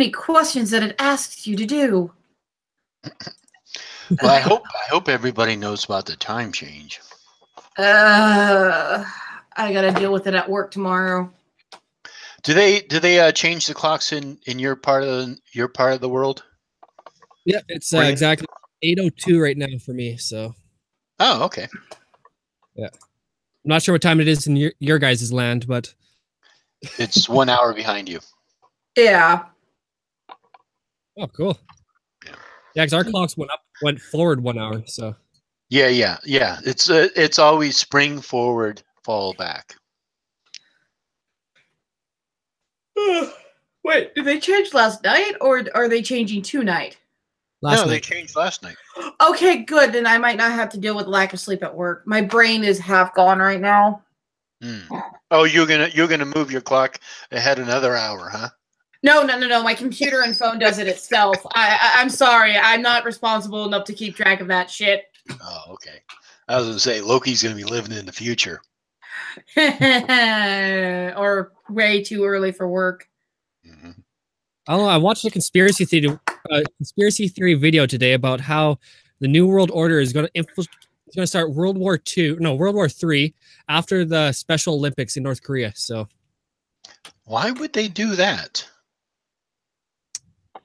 many questions that it asks you to do. Well, I hope everybody knows about the time change. I gotta deal with it at work tomorrow. Do they change the clocks in your part of the world? Yeah, it's exactly 8:02 right now for me. So. Oh, okay. Yeah, I'm not sure what time it is in your guys' land, but it's 1 hour behind you. Yeah. Oh, cool. Yeah, because our clocks went forward 1 hour. So. Yeah. It's always spring forward, fall back. Wait, did they change last night, or are they changing tonight? No, they changed last night. Okay, good. Then I might not have to deal with lack of sleep at work. My brain is half gone right now. Oh, you're gonna move your clock ahead another hour, huh? No. My computer and phone does it itself. I'm sorry. I'm not responsible enough to keep track of that shit. Oh, okay. I was gonna say Loki's gonna be living in the future. Or way too early for work. I don't know. I watched a conspiracy theory video today about how the New World Order is going to start World War III after the Special Olympics in North Korea. So, why would they do that?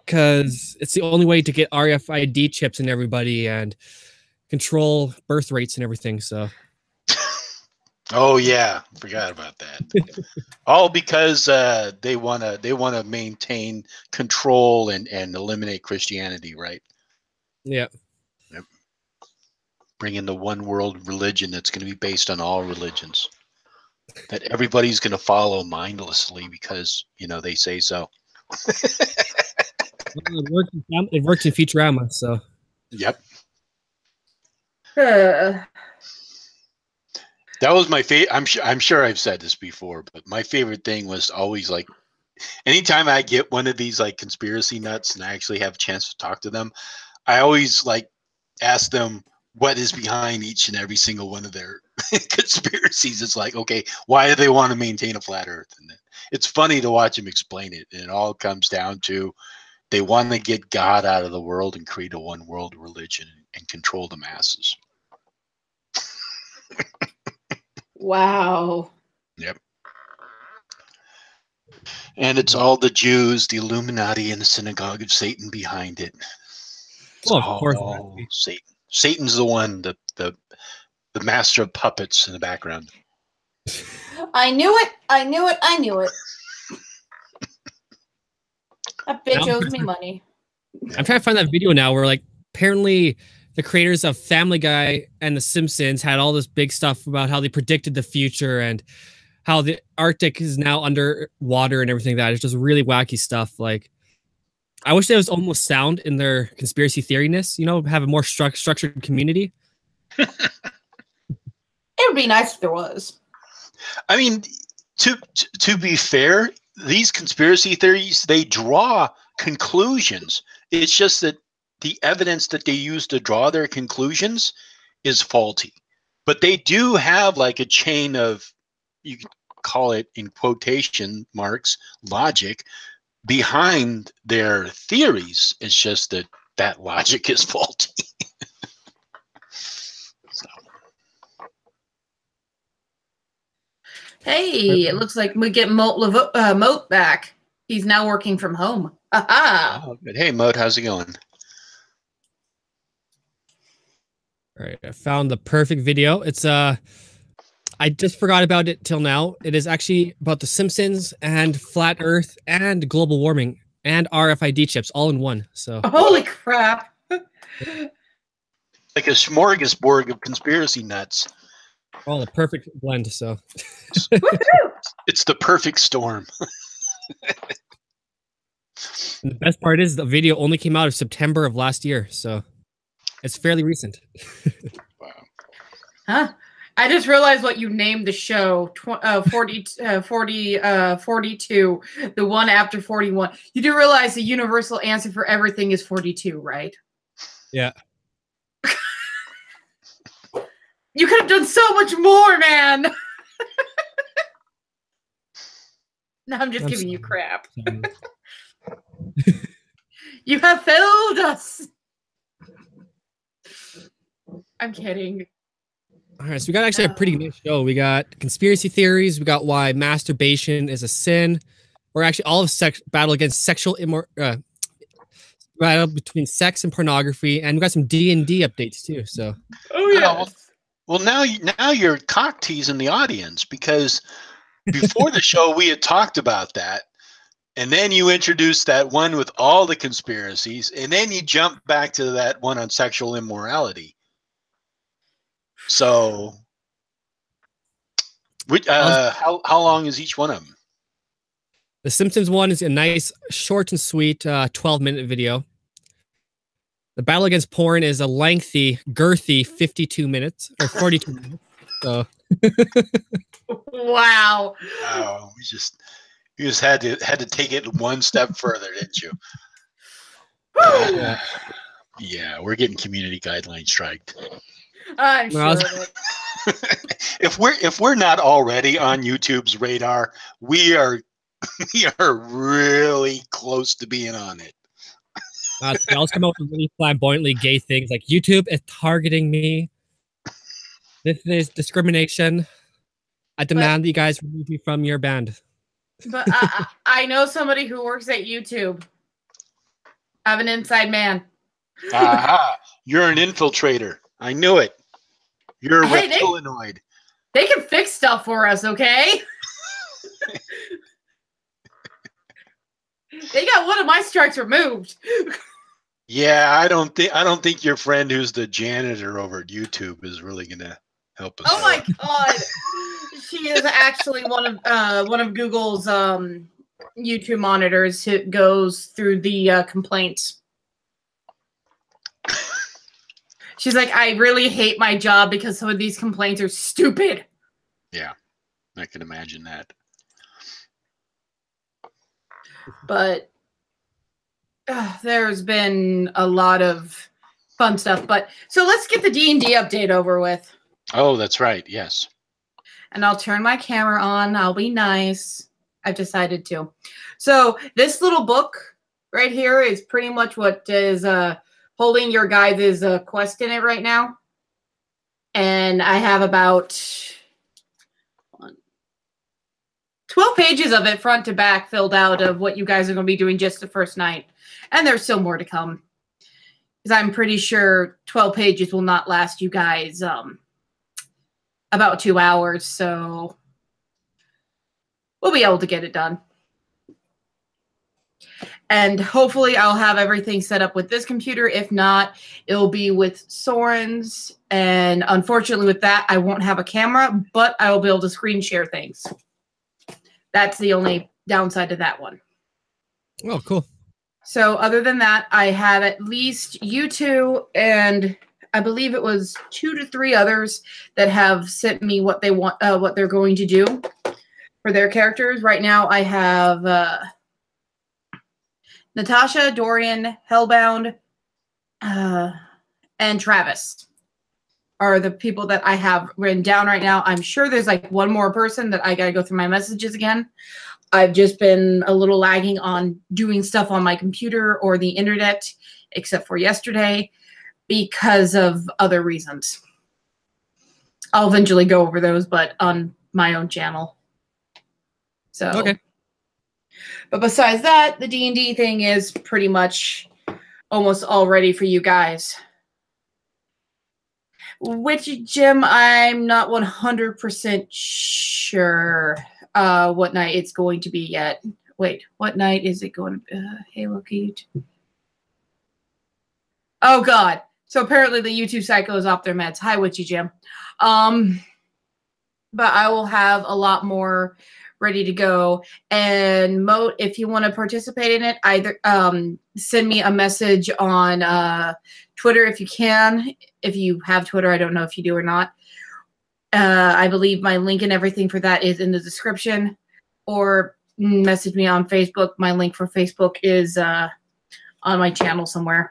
Because it's the only way to get RFID chips in everybody and control birth rates and everything. So. Oh yeah, forgot about that. All because they wanna maintain control and eliminate Christianity, right? Yeah. Yep. Bring in the one world religion that's going to be based on all religions, that everybody's going to follow mindlessly because they say so. It worked in Futurama, so. Yep. That was my favorite. I'm sure I've said this before, but my favorite thing was always like, anytime I get one of these like conspiracy nuts and I actually have a chance to talk to them, I always like ask them what is behind each and every single one of their conspiracies. It's like, okay, why do they want to maintain a flat Earth? And it's funny to watch them explain it. And it all comes down to they want to get God out of the world and create a one world religion and control the masses. Wow. Yep. And it's all the Jews, the Illuminati, and the synagogue of Satan behind it. It's all Satan. Satan's the one, the master of puppets in the background. I knew it. That bitch owes me money. I'm trying to find that video now where, like, apparently the creators of Family Guy and The Simpsons had all this big stuff about how they predicted the future and how the Arctic is now underwater and everything. That it's just really wacky stuff. Like, I wish there was almost sound in their conspiracy theory-ness, have a more structured community. It would be nice if there was. I mean, to be fair, these conspiracy theories, they draw conclusions. It's just that the evidence that they use to draw their conclusions is faulty. But they do have like a chain of, you could call it in quotation marks, logic behind their theories. It's just that logic is faulty. Hey, it looks like we get Moat back. He's now working from home. Aha! Oh, but hey, Moat, how's it going? All right, I found the perfect video. It's I just forgot about it till now. It is actually about The Simpsons and flat Earth and global warming and RFID chips all in one. So holy crap! Like a smorgasbord of conspiracy nuts. Oh, the perfect blend. So it's the perfect storm. And the best part is the video only came out of September of last year, so it's fairly recent. Wow. Huh? I just realized what you named the show, 42, the one after 41. You do realize the universal answer for everything is 42, right? Yeah. You could have done so much more, man. No, I'm just giving you crap. You have failed us. I'm kidding. All right, so we got actually a pretty nice show. We got conspiracy theories. We got why masturbation is a sin. Or actually all of battle against sexual battle between sex and pornography, and we got some D&D updates too. So, Oh yeah. Well, now you're cock teasing the audience, because before the show we had talked about that, and then you introduced that one with all the conspiracies, and then you jump back to that one on sexual immorality. So, how long is each one of them? The Simpsons one is a nice, short and sweet 12-minute video. The battle against porn is a lengthy, girthy 52 minutes or 42 minutes. So, wow. Wow, you just had to take it one step further, didn't you? Yeah, we're getting community guidelines striked. I'm sure of it. If we're not already on YouTube's radar, we are really close to being on it. they also come out with really flamboyantly gay things like YouTube is targeting me. This is discrimination. I demand that you guys remove me from your band. But I know somebody who works at YouTube. I'm an inside man. Aha! You're an infiltrator. I knew it. You're a reptiloid. They can fix stuff for us, okay? They got one of my strikes removed. Yeah, I don't think your friend who's the janitor over at YouTube is really gonna help us. Oh my god. She is actually one of Google's YouTube monitors who goes through the complaints. She's like, I really hate my job because some of these complaints are stupid. Yeah, I can imagine that. But there's been a lot of fun stuff. But so let's get the D&D update over with. Oh, that's right. Yes. And I'll turn my camera on. I'll be nice. I've decided to. So this little book right here is pretty much what is holding your guys' quest in it right now. And I have about 12 pages of it front to back filled out of what you guys are going to be doing just the first night. And there's still more to come. Because I'm pretty sure 12 pages will not last you guys about 2 hours. So we'll be able to get it done. And hopefully I'll have everything set up with this computer. If not, it'll be with Soren's. And unfortunately with that, I won't have a camera, but I will be able to screen share things. That's the only downside to that one. Oh, cool. So other than that, I have at least you two and I believe it was 2 to 3 others that have sent me what they want, what they're going to do for their characters. Right now I have Natasha, Dorian, Hellbound, and Travis are the people that I have written down right now. I'm sure there's like one more person that I got to go through my messages again. I've just been a little lagging on doing stuff on my computer or the internet, except for yesterday, because of other reasons. I'll eventually go over those, but on my own channel. So, okay. But besides that, the D&D thing is pretty much almost all ready for you guys. Which gym, I'm not 100% sure what night it's going to be yet. Wait, what night is it going to be? Halo Key. Oh, God. So apparently the YouTube cycle is off their meds. Hi, Witchy Jim. But I will have a lot more ready to go. And Moat, if you want to participate in it, either send me a message on Twitter if you can. If you have Twitter, I don't know if you do or not. I believe my link and everything for that is in the description. Or message me on Facebook. My link for Facebook is on my channel somewhere.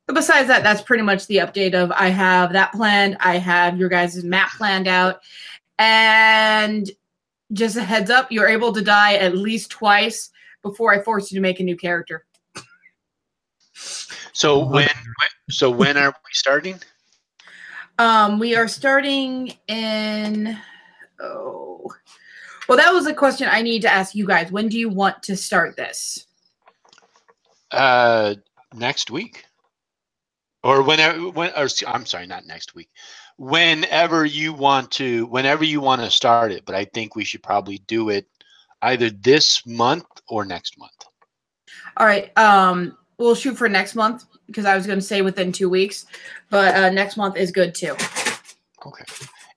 But besides that, that's pretty much the update of I have that planned. I have your guys' map planned out. And just a heads up, you're able to die at least twice before I force you to make a new character. So when are we starting? We are starting in. Oh, well, that was a question I need to ask you guys. When do you want to start this? Next week, or whenever. I'm sorry, not next week. Whenever you want to start it. But I think we should probably do it either this month or next month. All right. We'll shoot for next month because I was going to say within 2 weeks, but next month is good too. Okay.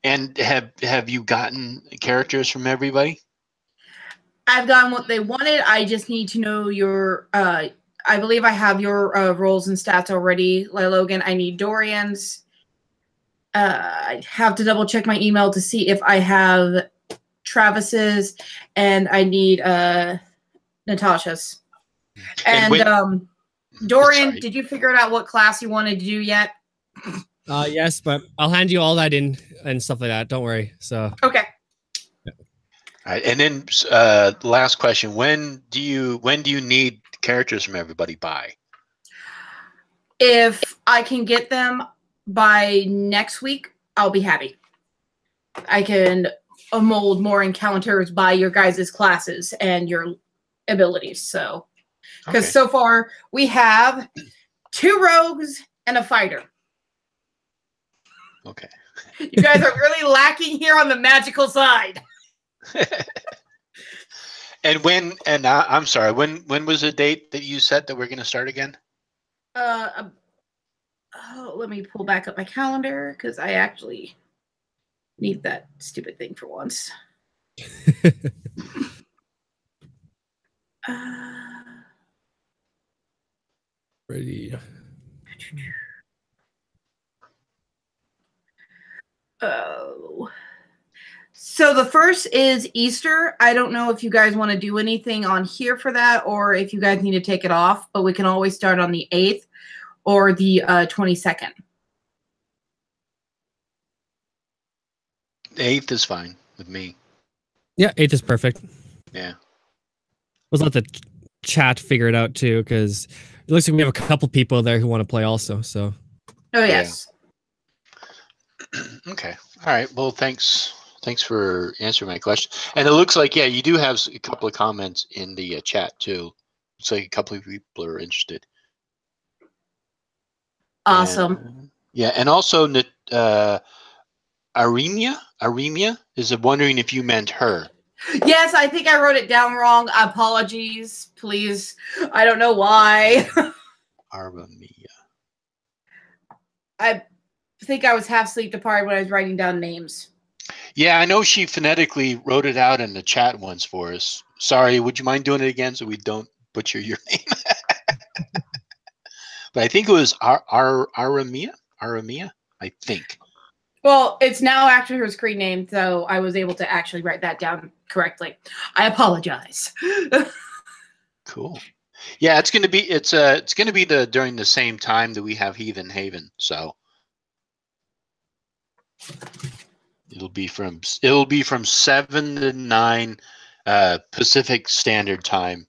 And have you gotten characters from everybody? I've gotten what they wanted. I just need to know your. I believe I have your roles and stats already, Logan. I need Dorian's. I have to double check my email to see if I have Travis's, and I need Natasha's. And Dorian, did you figure out what class you wanted to do yet? Yes, but I'll hand you all that in and stuff like that. Don't worry. So okay. All right, and then last question: when do you need characters from everybody by? If I can get them by next week, I'll be happy. I can mold more encounters by your guys' classes and your abilities. So, because so far we have 2 rogues and a fighter. Okay. You guys are really lacking here on the magical side. And I'm sorry, when was the date that you said that we're going to start again? Let me pull back up my calendar because I actually need that stupid thing for once. Ready. Oh. So the first is Easter. I don't know if you guys want to do anything on here for that or if you guys need to take it off, but we can always start on the 8th or the 22nd. 8th is fine with me. Yeah, 8th is perfect. Yeah. Let's let the chat figure it out too, because it looks like we have a couple people there who want to play also. So. Oh yes. Yeah. Okay. All right. Well, thanks for answering my question. And it looks like you do have a couple of comments in the chat too. Looks like a couple of people are interested. Awesome. And also Aremia is wondering if you meant her. Yes, I think I wrote it down wrong. Apologies, please. I don't know why. Aremia. I think I was half sleep deprived when I was writing down names. Yeah, I know she phonetically wrote it out in the chat once for us. Sorry, would you mind doing it again so we don't butcher your name? But I think it was Aremia, I think. Well, it's now after her screen name, so I was able to actually write that down correctly. I apologize. Cool. Yeah, it's gonna be during the same time that we have Heathen Haven, so it'll be from 7 to 9 Pacific Standard Time.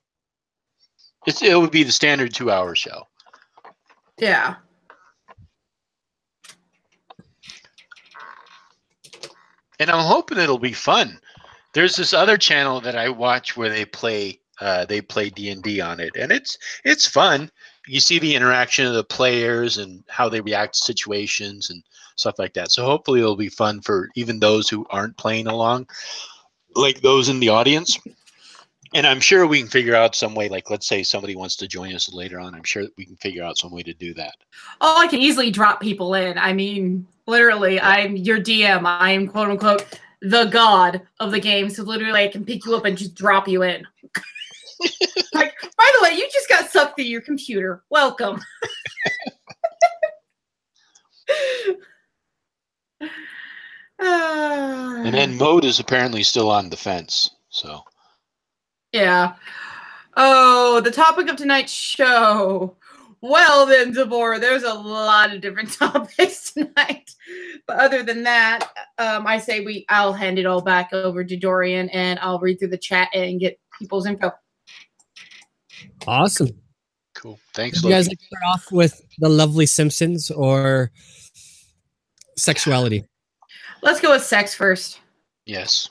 It would be the standard 2-hour show. Yeah. And I'm hoping it'll be fun. There's this other channel that I watch where they play D&D on it, and it's fun. You see the interaction of the players and how they react to situations and stuff like that. So hopefully it'll be fun for even those who aren't playing along, like those in the audience. And I'm sure we can figure out some way, like let's say somebody wants to join us later on. I'm sure that we can figure out some way to do that. Oh, I can easily drop people in. I mean, literally, yeah. I'm your DM. I am, quote unquote, the god of the game. So literally, I can pick you up and just drop you in. Like, by the way, you just got sucked through your computer. Welcome. And then Mode is apparently still on the fence. So. Yeah. Oh, the topic of tonight's show. Well then, Deborah, there's a lot of different topics tonight. But other than that, I say I'll hand it all back over to Dorian and I'll read through the chat and get people's info. Awesome. Cool. Thanks, You guys Loki. like to start off with the lovely Simpsons or sexuality? Let's go with sex first. Yes.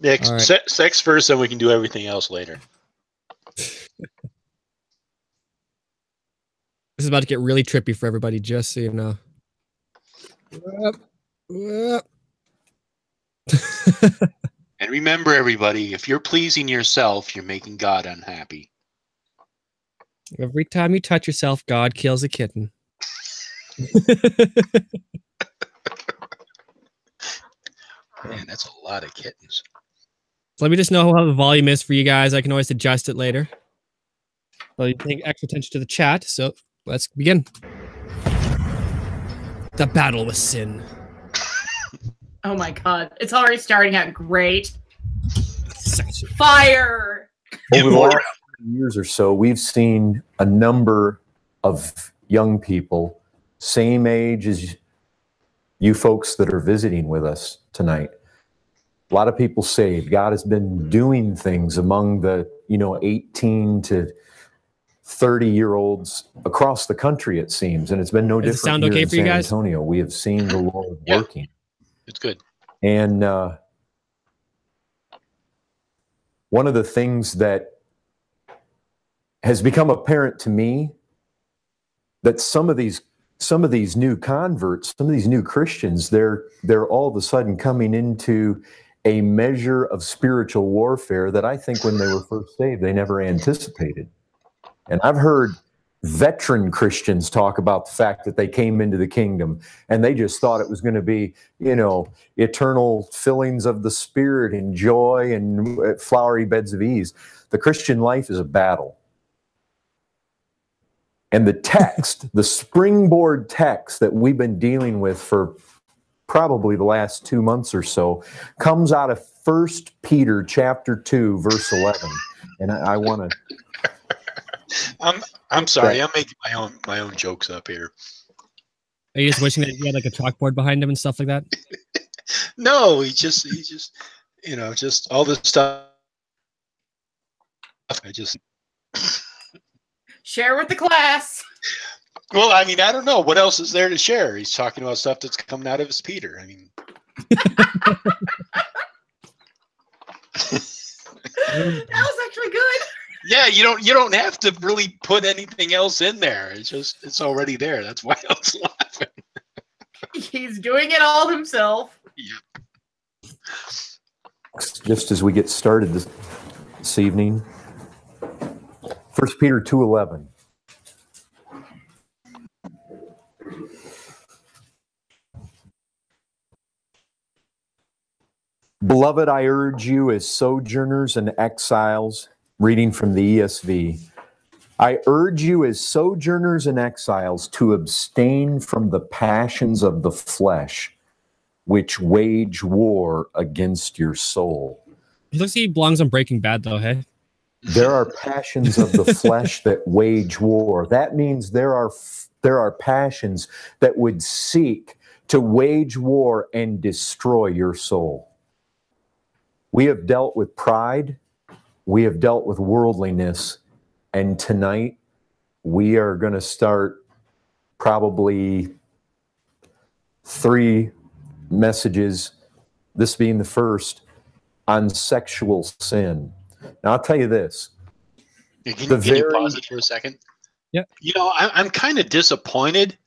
Next, All right. sex first, then we can do everything else later. This is about to get really trippy for everybody, just so you know. And remember, everybody, if you're pleasing yourself, you're making God unhappy. Every time you touch yourself, God kills a kitten. Man, that's a lot of kittens. So let me just know how the volume is for you guys. I can always adjust it later. So you paying extra attention to the chat. So let's begin. The battle with sin. Oh my god. It's already starting out great. Sexy. Fire! Over the last years or so, we've seen a number of young people, same age as you folks that are visiting with us tonight. A lot of people saved. God has been doing things among the, 18 to 30-year-olds across the country, it seems. And it's been no Does it different sound here okay in for you San guys? Antonio. We have seen the Lord working. It's good. And one of the things that has become apparent to me, that some of these new converts, some of these new Christians, they're all of a sudden coming into a measure of spiritual warfare that I think when they were first saved, they never anticipated. And I've heard veteran Christians talk about the fact that they came into the kingdom and they just thought it was going to be, eternal fillings of the Spirit and joy and flowery beds of ease. The Christian life is a battle. And the text, the springboard text that we've been dealing with for probably the last 2 months or so, comes out of 1 Peter chapter 2, verse 11. And I want to... I'm sorry. I'm making my own jokes up here. Are you just wishing that you had like a chalkboard behind him and stuff like that? No, he just just all this stuff. I just Share with the class. Well, I mean, I don't know what else is there to share. He's talking about stuff that's coming out of his Peter. I mean, That was actually good. yeah, you don't have to really put anything else in there. It's already there. That's why I was laughing. He's doing it all himself. Yeah. Just as we get started this evening, 1 Peter 2:11. Beloved, I urge you as sojourners and exiles, reading from the ESV, I urge you as sojourners and exiles to abstain from the passions of the flesh, which wage war against your soul. He looks like he belongs on Breaking Bad, though, hey? There are passions of the flesh that wage war. That means there are passions that would seek to wage war and destroy your soul. We have dealt with pride. We have dealt with worldliness. And tonight, we are going to start probably 3 messages, this being the first, on sexual sin. Now, I'll tell you this. Can you pause it for a second? Yeah. I'm kind of disappointed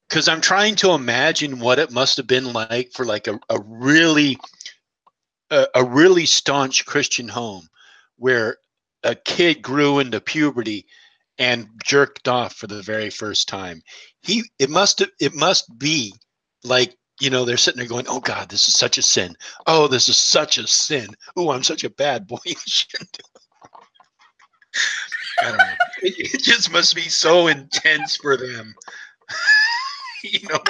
because I'm trying to imagine what it must have been like for like a really staunch Christian home where a kid grew into puberty and jerked off for the very first time. It must be like, they're sitting there going, oh God, this is such a sin. Oh, this is such a sin. Oh, I'm such a bad boy. I don't know. It just must be so intense for them.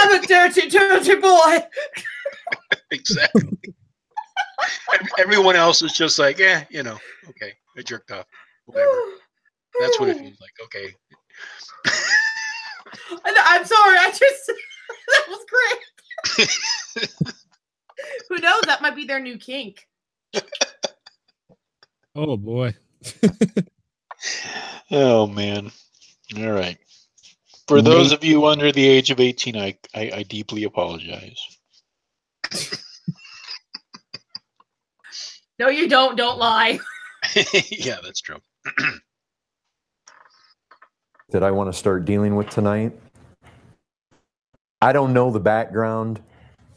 I'm a dirty, dirty boy. Exactly. Everyone else is just like, okay, I jerked off. Whatever. That's what it feels like. Okay. I'm sorry. That was great. Who knows? That might be their new kink. Oh, boy. Oh man. All right. For those of you under the age of 18, I deeply apologize. No, you don't. Don't lie. Yeah, that's true. That I want to start dealing with tonight. I don't know the background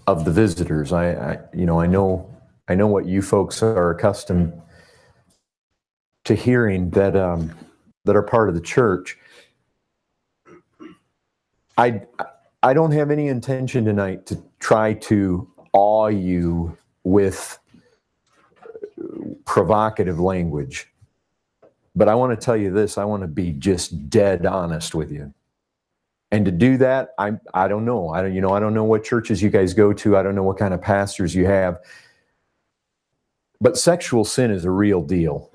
of the visitors. I know what you folks are accustomed to hearing that that are part of the church. I don't have any intention tonight to try to awe you with provocative language. But I want to tell you this, I want to be just dead honest with you. And to do that, I don't know. I don't know what churches you guys go to. I don't know what kind of pastors you have. But sexual sin is a real deal.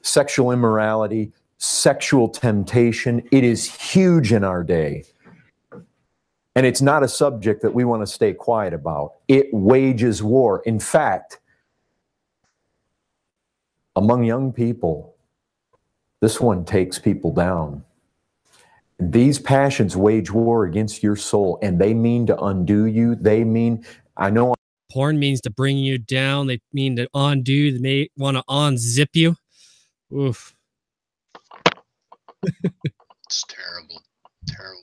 Sexual immorality, sexual temptation, it is huge in our day. And it's not a subject that we want to stay quiet about. It wages war. In fact, among young people, this one takes people down. These passions wage war against your soul, and they mean to undo you. Porn means to bring you down. They mean to undo. They may want to unzip you. Oof. It's terrible. Terrible.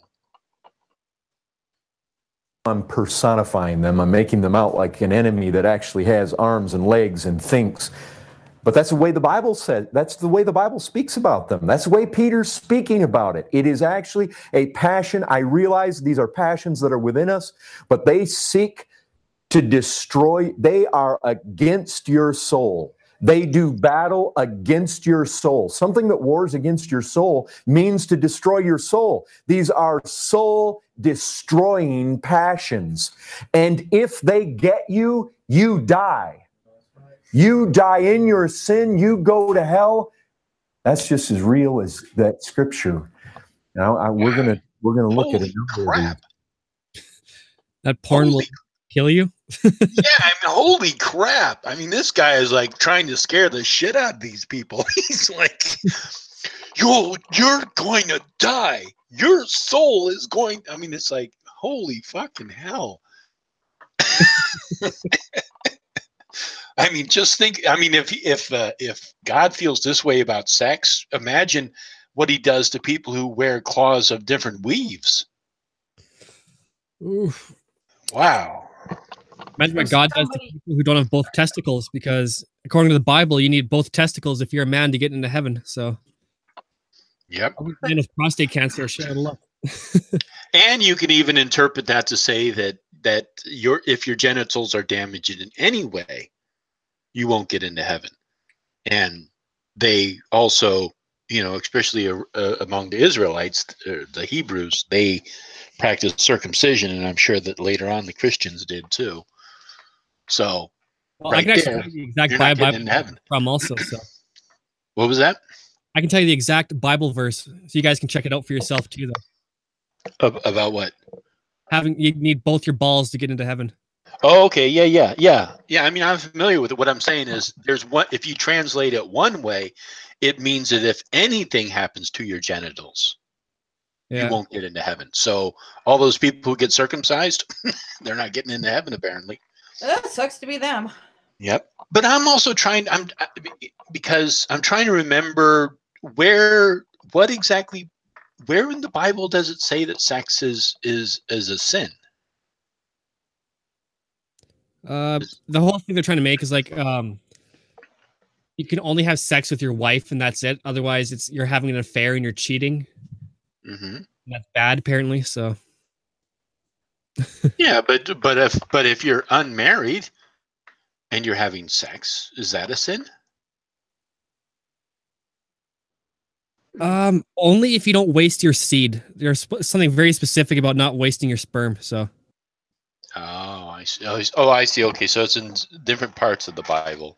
I'm personifying them. I'm making them out like an enemy that actually has arms and legs and thinks. But that's the way the Bible says. That's the way the Bible speaks about them. That's the way Peter's speaking about it. It is actually a passion. I realize these are passions that are within us, but they seek to destroy. They are against your soul. They do battle against your soul. Something that wars against your soul means to destroy your soul. These are soul-destroying passions. And if they get you, you die. You die in your sin, you go to hell. That's just as real as that scripture. Now we're gonna look at it. Crap. That porn will kill you. Yeah, I mean, holy crap. I mean, this guy is like trying to scare the shit out of these people. He's like, you're going to die. Your soul is going. I mean, it's like, holy fucking hell. I mean, just think. I mean, if God feels this way about sex, imagine what He does to people who wear cloths of different weaves. Oof. Wow. Imagine what God does to people who don't have both testicles, because according to the Bible, you need both testicles if you're a man to get into heaven. So, yep. Man with prostate cancer, shit out of luck. And you can even interpret that to say that if your genitals are damaged in any way, you won't get into heaven. And they also, especially among the Israelites, the Hebrews, they practiced circumcision, and I'm sure that later on the Christians did too. So, well, right I can actually there, tell you the exact you're not Bible getting into heaven. from also. So, what was that? I can tell you the exact Bible verse, so you guys can check it out for yourself too. Though. About what? You need both your balls to get into heaven. Oh, okay. Yeah. I mean, I'm familiar with it. What I'm saying is if you translate it one way, it means that if anything happens to your genitals, you won't get into heaven. So all those people who get circumcised, they're not getting into heaven, apparently. That sucks to be them. Yep. But I'm also because I'm trying to remember where in the Bible does it say that sex is a sin? The whole thing they're trying to make is like you can only have sex with your wife and that's it. Otherwise, you're having an affair and you're cheating. Mm-hmm. That's bad, apparently. So yeah, but if you're unmarried and you're having sex, is that a sin? Only if you don't waste your seed. There's something very specific about not wasting your sperm. So. Oh, I see. Oh, I see. Okay, so it's in different parts of the Bible.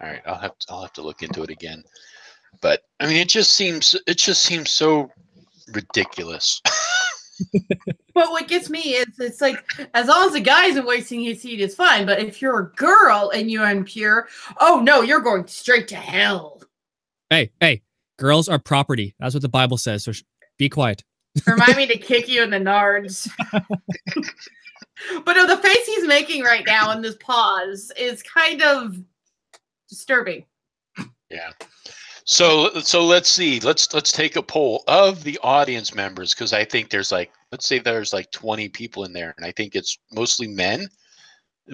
All right, I'll have to look into it again. But I mean, it just seems so ridiculous. But what gets me is it's like, as long as the guy isn't wasting his seed, it's fine. But if you're a girl and you're impure, oh no, you're going straight to hell. Hey, girls are property. That's what the Bible says. So be quiet. Remind me to kick you in the nards. But no, the face he's making right now in this pause is kind of disturbing. Yeah. So let's see. Let's take a poll of the audience members, because I think there's like, let's say there's like 20 people in there, and I think it's mostly men,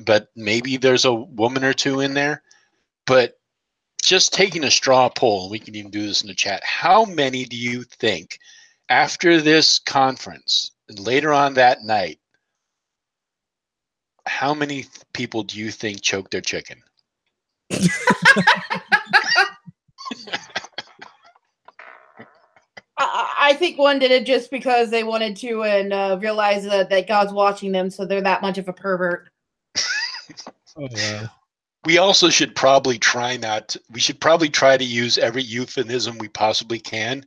but maybe there's a woman or two in there. But just taking a straw poll, and we can even do this in the chat. How many do you think after this conference and later on that night, how many people do you think choked their chicken? I think one did it just because they wanted to and realize that God's watching them, so they're that much of a pervert. Oh, wow. We also should probably try to use every euphemism we possibly can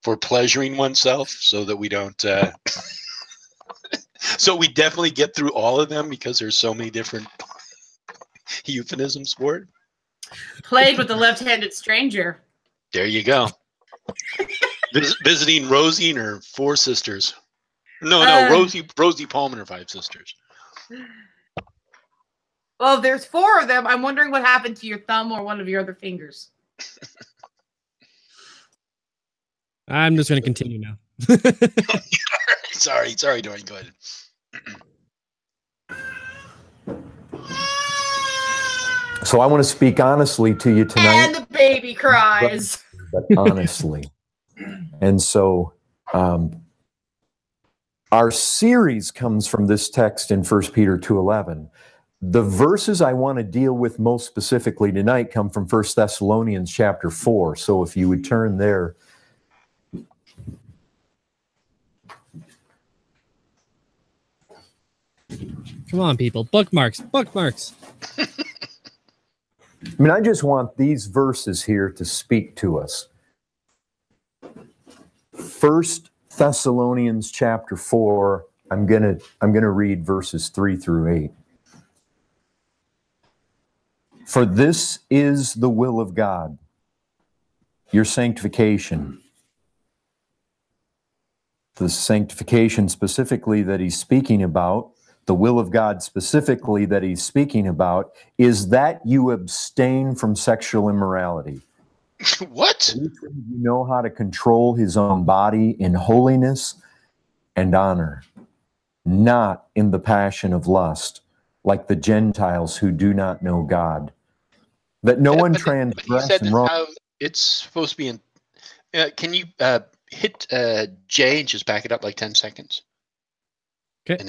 for pleasuring oneself, so that we don't so we definitely get through all of them, because there's so many different euphemisms for it. Played with the left-handed stranger. There you go. Visiting Rosie and her 4 sisters. No, Rosie Palmer and her 5 sisters. Well, if there's 4 of them, I'm wondering what happened to your thumb or one of your other fingers. I'm just going to continue now. Sorry, Dwayne. Go ahead. So I want to speak honestly to you tonight. And the baby cries. But honestly. And so our series comes from this text in 1 Peter 2:11. The verses I want to deal with most specifically tonight come from 1 Thessalonians chapter 4. So if you would turn there. Come on, people. Bookmarks. I mean, I just want these verses here to speak to us. 1 Thessalonians chapter 4, I'm gonna read verses 3 through 8. For this is the will of God, your sanctification. The sanctification specifically that he's speaking about, the will of God specifically that he's speaking about, is that you abstain from sexual immorality. What? You know how to control his own body in holiness and honor, not in the passion of lust, like the Gentiles who do not know God. That no one transgress and wrong. How it's supposed to be in. Can you hit J and just back it up like 10 seconds? Okay.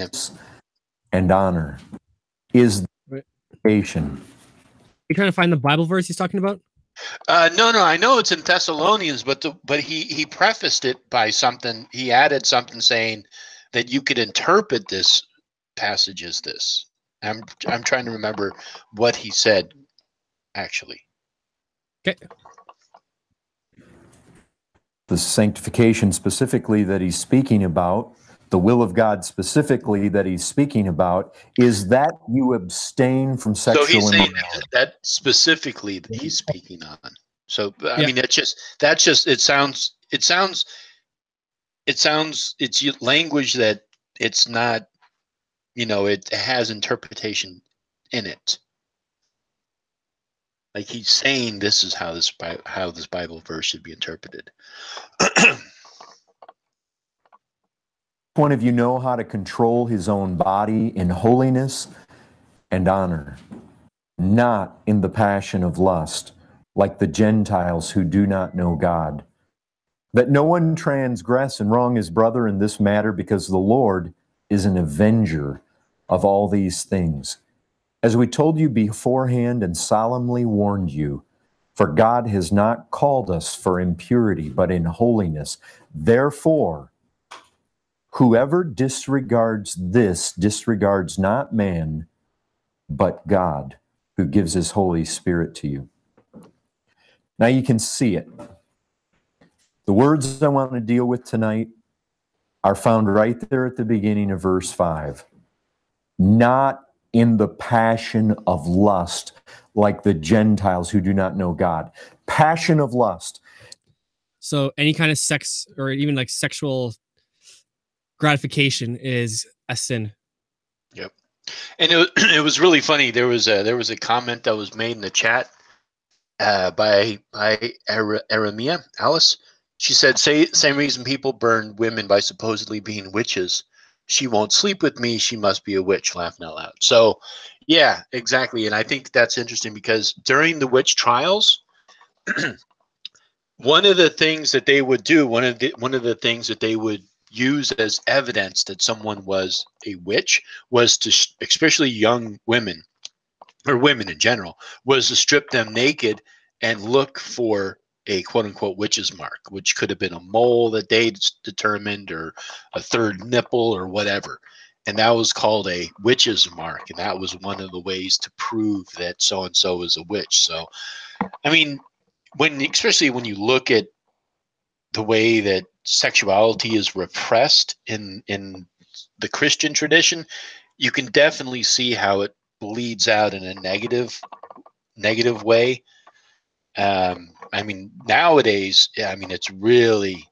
And honor is the foundation. You trying to find the Bible verse he's talking about? No. I know it's in Thessalonians, but he prefaced it by something. He added something saying that you could interpret this passage as this. I'm trying to remember what he said, actually. Okay. The sanctification specifically that he's speaking about, the will of God specifically that he's speaking about, is that you abstain from sexual immorality. So he's saying that specifically that he's speaking on. So I mean, it's language that it's not, it has interpretation in it. Like he's saying, this is how this Bible verse should be interpreted. One of you know how to control his own body in holiness and honor, not in the passion of lust, like the Gentiles who do not know God. That no one transgress and wrong his brother in this matter, because the Lord is an avenger of all these things. As we told you beforehand and solemnly warned you, for God has not called us for impurity, but in holiness. Therefore, whoever disregards this disregards not man, but God, who gives his Holy Spirit to you. Now you can see it. The words I want to deal with tonight are found right there at the beginning of verse 5. Not in the passion of lust, like the Gentiles who do not know God. Passion of lust. So any kind of sex or even like sexual gratification is a sin. Yep. And it was really funny. There was a comment that was made in the chat by Aramia Alice. She said, same reason people burn women by supposedly being witches. She won't sleep with me. She must be a witch. Laughing out loud. So, yeah, exactly. And I think that's interesting because during the witch trials, one of the things that they would do, one of the things that they would use as evidence that someone was a witch was to, especially young women or women in general, was to strip them naked and look for a quote-unquote witch's mark, which could have been a mole that they determined or a third nipple or whatever. And that was called a witch's mark. And that was one of the ways to prove that so-and-so is a witch. So, I mean, especially when you look at the way that sexuality is repressed in the Christian tradition, you can definitely see how it bleeds out in a negative way. I mean, nowadays, I mean, it's really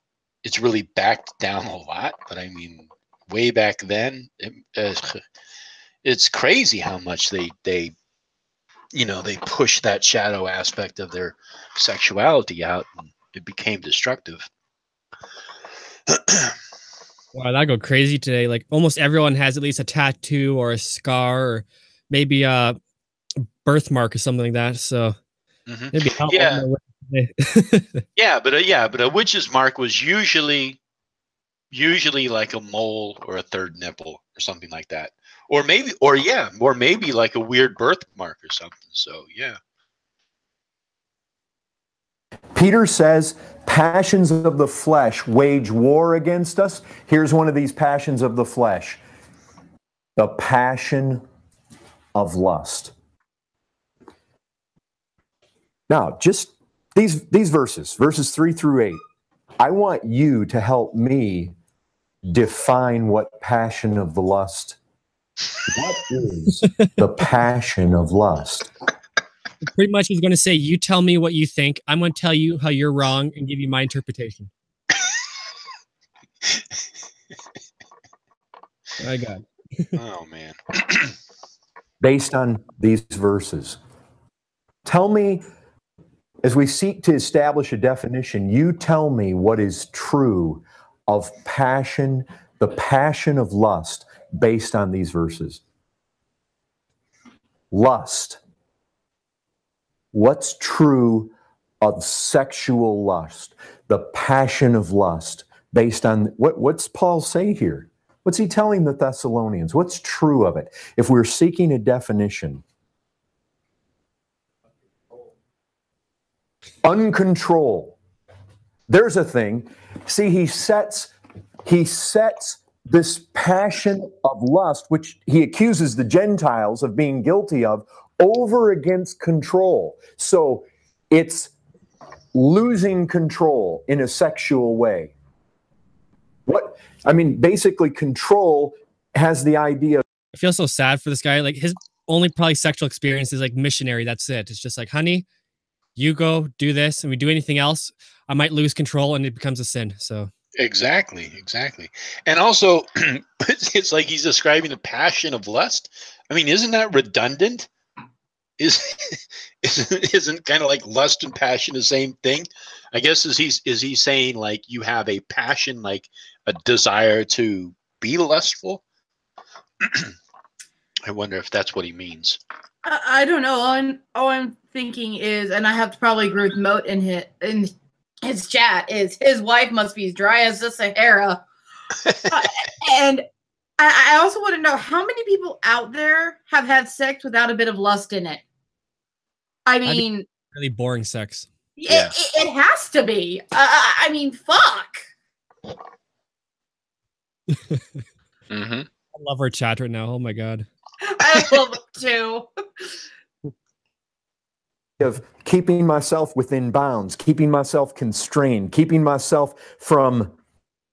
backed down a lot. But I mean, way back then, it's crazy how much they push that shadow aspect of their sexuality out, and it became destructive. Wow, that go crazy today. Like almost everyone has at least a tattoo or a scar or maybe a birthmark or something like that. So maybe but a witch's mark was usually like a mole or a third nipple or something like that, or maybe like a weird birthmark or something. So yeah. Peter says, passions of the flesh wage war against us. Here's one of these passions of the flesh. The passion of lust. Now, just these verses 3 through 8, I want you to help me define what passion of the lust. What is the passion of lust? Pretty much he's going to say, you tell me what you think. I'm going to tell you how you're wrong and give you my interpretation. My God. Oh, man. Based on these verses, tell me, as we seek to establish a definition, you tell me what is true of passion, the passion of lust, based on these verses. Lust. What's true of sexual lust, the passion of lust, based on what's Paul say here? What's he telling the Thessalonians? What's true of it? If we're seeking a definition, uncontrolled. There's a thing. See, he sets this passion of lust, which he accuses the Gentiles of being guilty of, over against control. So it's losing control in a sexual way. Basically control has the idea. I feel so sad for this guy. Like his only probably sexual experience is like missionary. That's it. It's just like, honey, you go do this, and we do anything else, I might lose control and it becomes a sin. So Exactly. And also, it's like he's describing the passion of lust. I mean, isn't that redundant? Isn't kind of like lust and passion the same thing? I guess is he saying like you have a passion, like a desire to be lustful? I wonder if that's what he means. I don't know. All I'm thinking is, and I have to probably agree with Moat in his chat, is his wife must be as dry as the Sahara. And I also want to know how many people out there have had sex without a bit of lust in it. I mean, really boring sex. It has to be. I mean, fuck. Mm-hmm. I love our chat right now. Oh my God. I love it too. Of keeping myself within bounds, keeping myself constrained, keeping myself from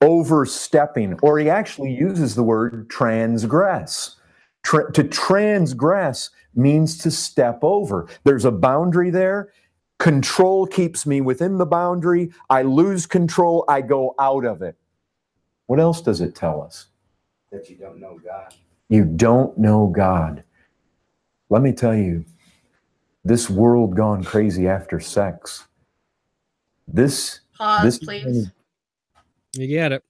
overstepping, or he actually uses the word transgress. To transgress means to step over. There's a boundary there. Control keeps me within the boundary. I lose control. I go out of it. What else does it tell us? That you don't know God. You don't know God. Let me tell you, this world gone crazy after sex. Pause, please. You get it.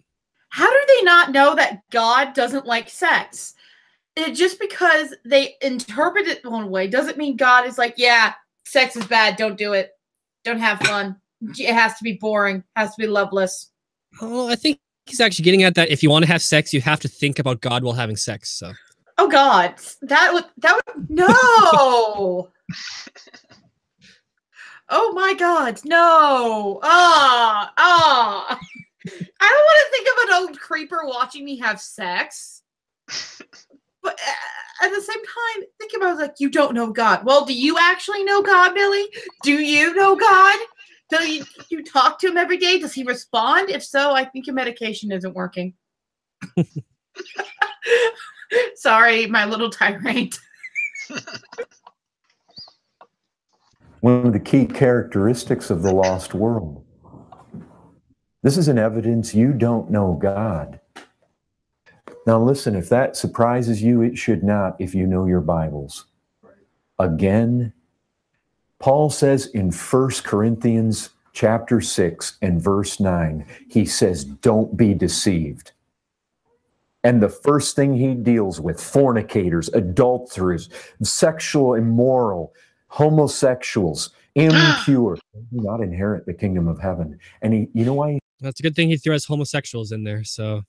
How do they not know that God doesn't like sex? Just because they interpret it one way doesn't mean God is like, yeah, sex is bad. Don't do it. Don't have fun. It has to be boring. It has to be loveless. Oh, I think he's actually getting at that. If you want to have sex, you have to think about God while having sex. So. Oh God, that would no. Oh my God, no. I don't want to think of an old creeper watching me have sex. But at the same time, think about it like, you don't know God. Well, do you actually know God, Billy? Do you know God? Do you talk to him every day? Does he respond? If so, I think your medication isn't working. Sorry, my little tirade. One of the key characteristics of the lost world. This is an evidence you don't know God. Now listen, if that surprises you, it should not if you know your Bibles. Again, Paul says in 1 Corinthians chapter 6 and verse 9, he says, don't be deceived. And the first thing he deals with, fornicators, adulterers, sexual immoral, homosexuals, impure, do not inherit the kingdom of heaven. And you know why? That's a good thing he threw us homosexuals in there. So.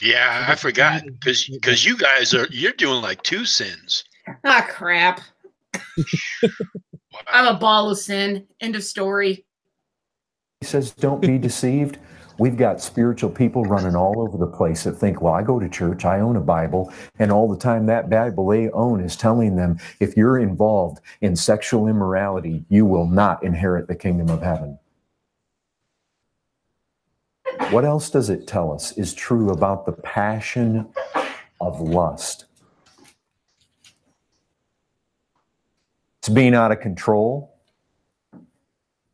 Yeah, I forgot because you guys you're doing like 2 sins. Ah, crap. Wow. I'm a ball of sin. End of story. He says, don't be deceived. We've got spiritual people running all over the place that think, well, I go to church, I own a Bible, and all the time that Bible they own is telling them, if you're involved in sexual immorality, you will not inherit the kingdom of heaven. What else does it tell us is true about the passion of lust? It's being out of control.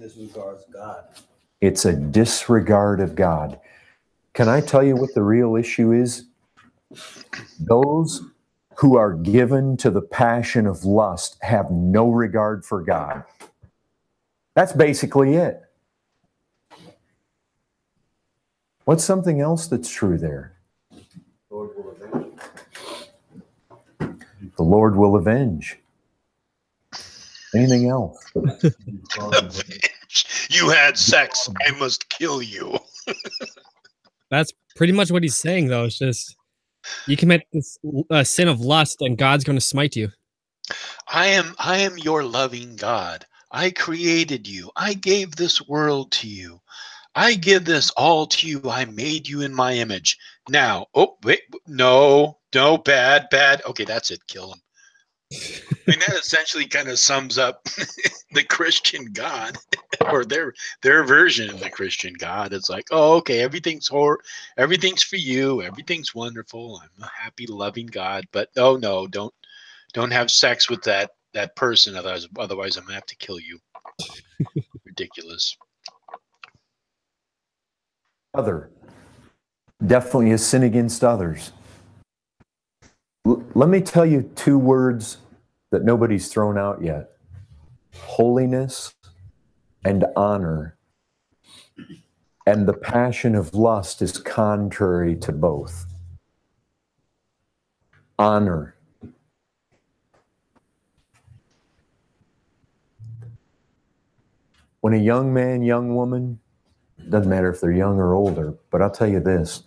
Disregards God. It's a disregard of God. Can I tell you what the real issue is? Those who are given to the passion of lust have no regard for God. That's basically it. What's something else that's true there? Lord will avenge. The Lord will avenge. Anything else? You had sex. I must kill you. That's pretty much what he's saying, though. It's just you commit this sin of lust, and God's going to smite you. I am your loving God. I created you. I gave this world to you. I give this all to you. I made you in my image. Now, oh wait, no, bad. Okay, that's it. Kill him. I mean, that essentially kind of sums up the Christian God, or their version of the Christian God. It's like, oh, okay, everything's for you, everything's wonderful. I'm a happy, loving God, but oh no, don't have sex with that person, otherwise I'm gonna have to kill you. Ridiculous. Other. Definitely a sin against others. Let me tell you 2 words that nobody's thrown out yet. Holiness and honor. And the passion of lust is contrary to both. Honor. When a young man, young woman, doesn't matter if they're young or older, but I'll tell you this.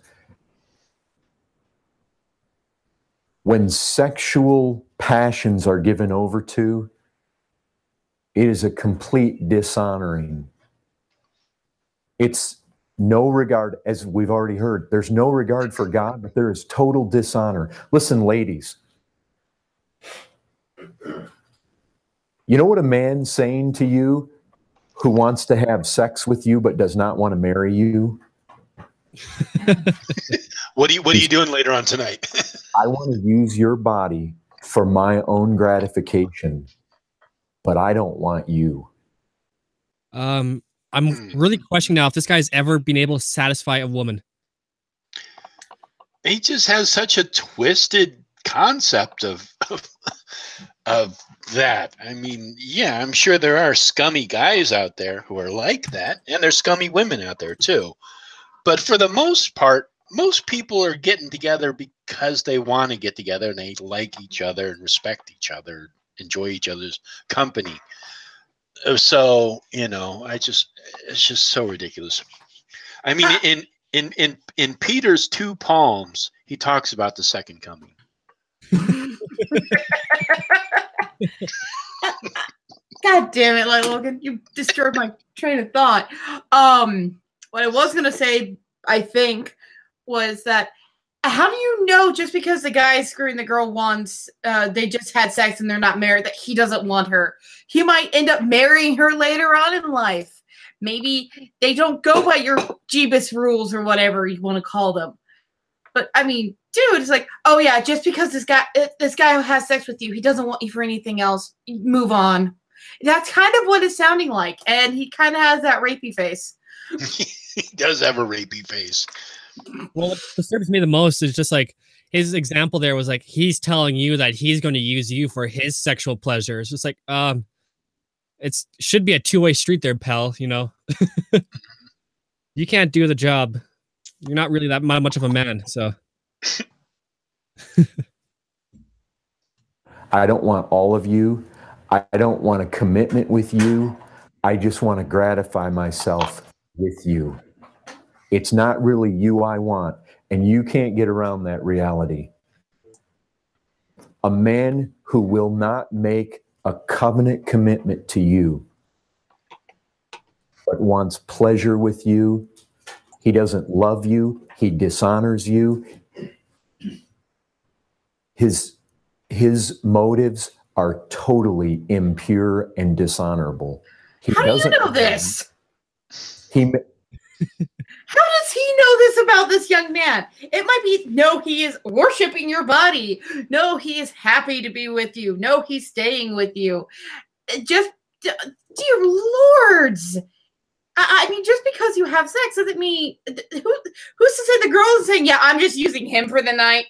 When sexual passions are given over to, it is a complete dishonoring. It's no regard, as we've already heard, there's no regard for God, but there is total dishonor. Listen, ladies. You know what a man's saying to you who wants to have sex with you but does not want to marry you? What are you doing later on tonight? I want to use your body for my own gratification, but I don't want you. I'm really questioning now if this guy's ever been able to satisfy a woman. He just has such a twisted concept of that. I mean, yeah, I'm sure there are scummy guys out there who are like that, and there's scummy women out there too. But for the most part, most people are getting together because they want to get together and they like each other and respect each other, enjoy each other's company. So, it's just so ridiculous. I mean, in Peter's 2 Palms, he talks about the second coming. God damn it, Logan, you disturbed my train of thought. What I was gonna say, I think, was that how do you know just because the guy is screwing the girl once, they just had sex and they're not married, that he doesn't want her? He might end up marrying her later on in life. Maybe they don't go by your Jeebus rules or whatever you want to call them. But I mean, dude, it's like, oh yeah, just because this guy who has sex with you, he doesn't want you for anything else. Move on. That's kind of what it's sounding like, and he kind of has that rapey face. He does have a rapey face. Well, what disturbs me the most is just like his example there was like he's telling you that he's going to use you for his sexual pleasure. It's just like it should be a two-way street there, pal. You can't do the job. You're not really that much of a man, so. I don't want all of you. I don't want a commitment with you. I just want to gratify myself with you. It's not really you I want, and you can't get around that reality. A man who will not make a covenant commitment to you, but wants pleasure with you, he doesn't love you, he dishonors you. His motives are totally impure and dishonorable. How do you know this? He How does he know this about this young man? It might be, no, he is worshiping your body. No, he is happy to be with you. No, he's staying with you. Just, dear lords. I mean, just because you have sex doesn't mean, who's to say the girl is saying, yeah, I'm just using him for the night.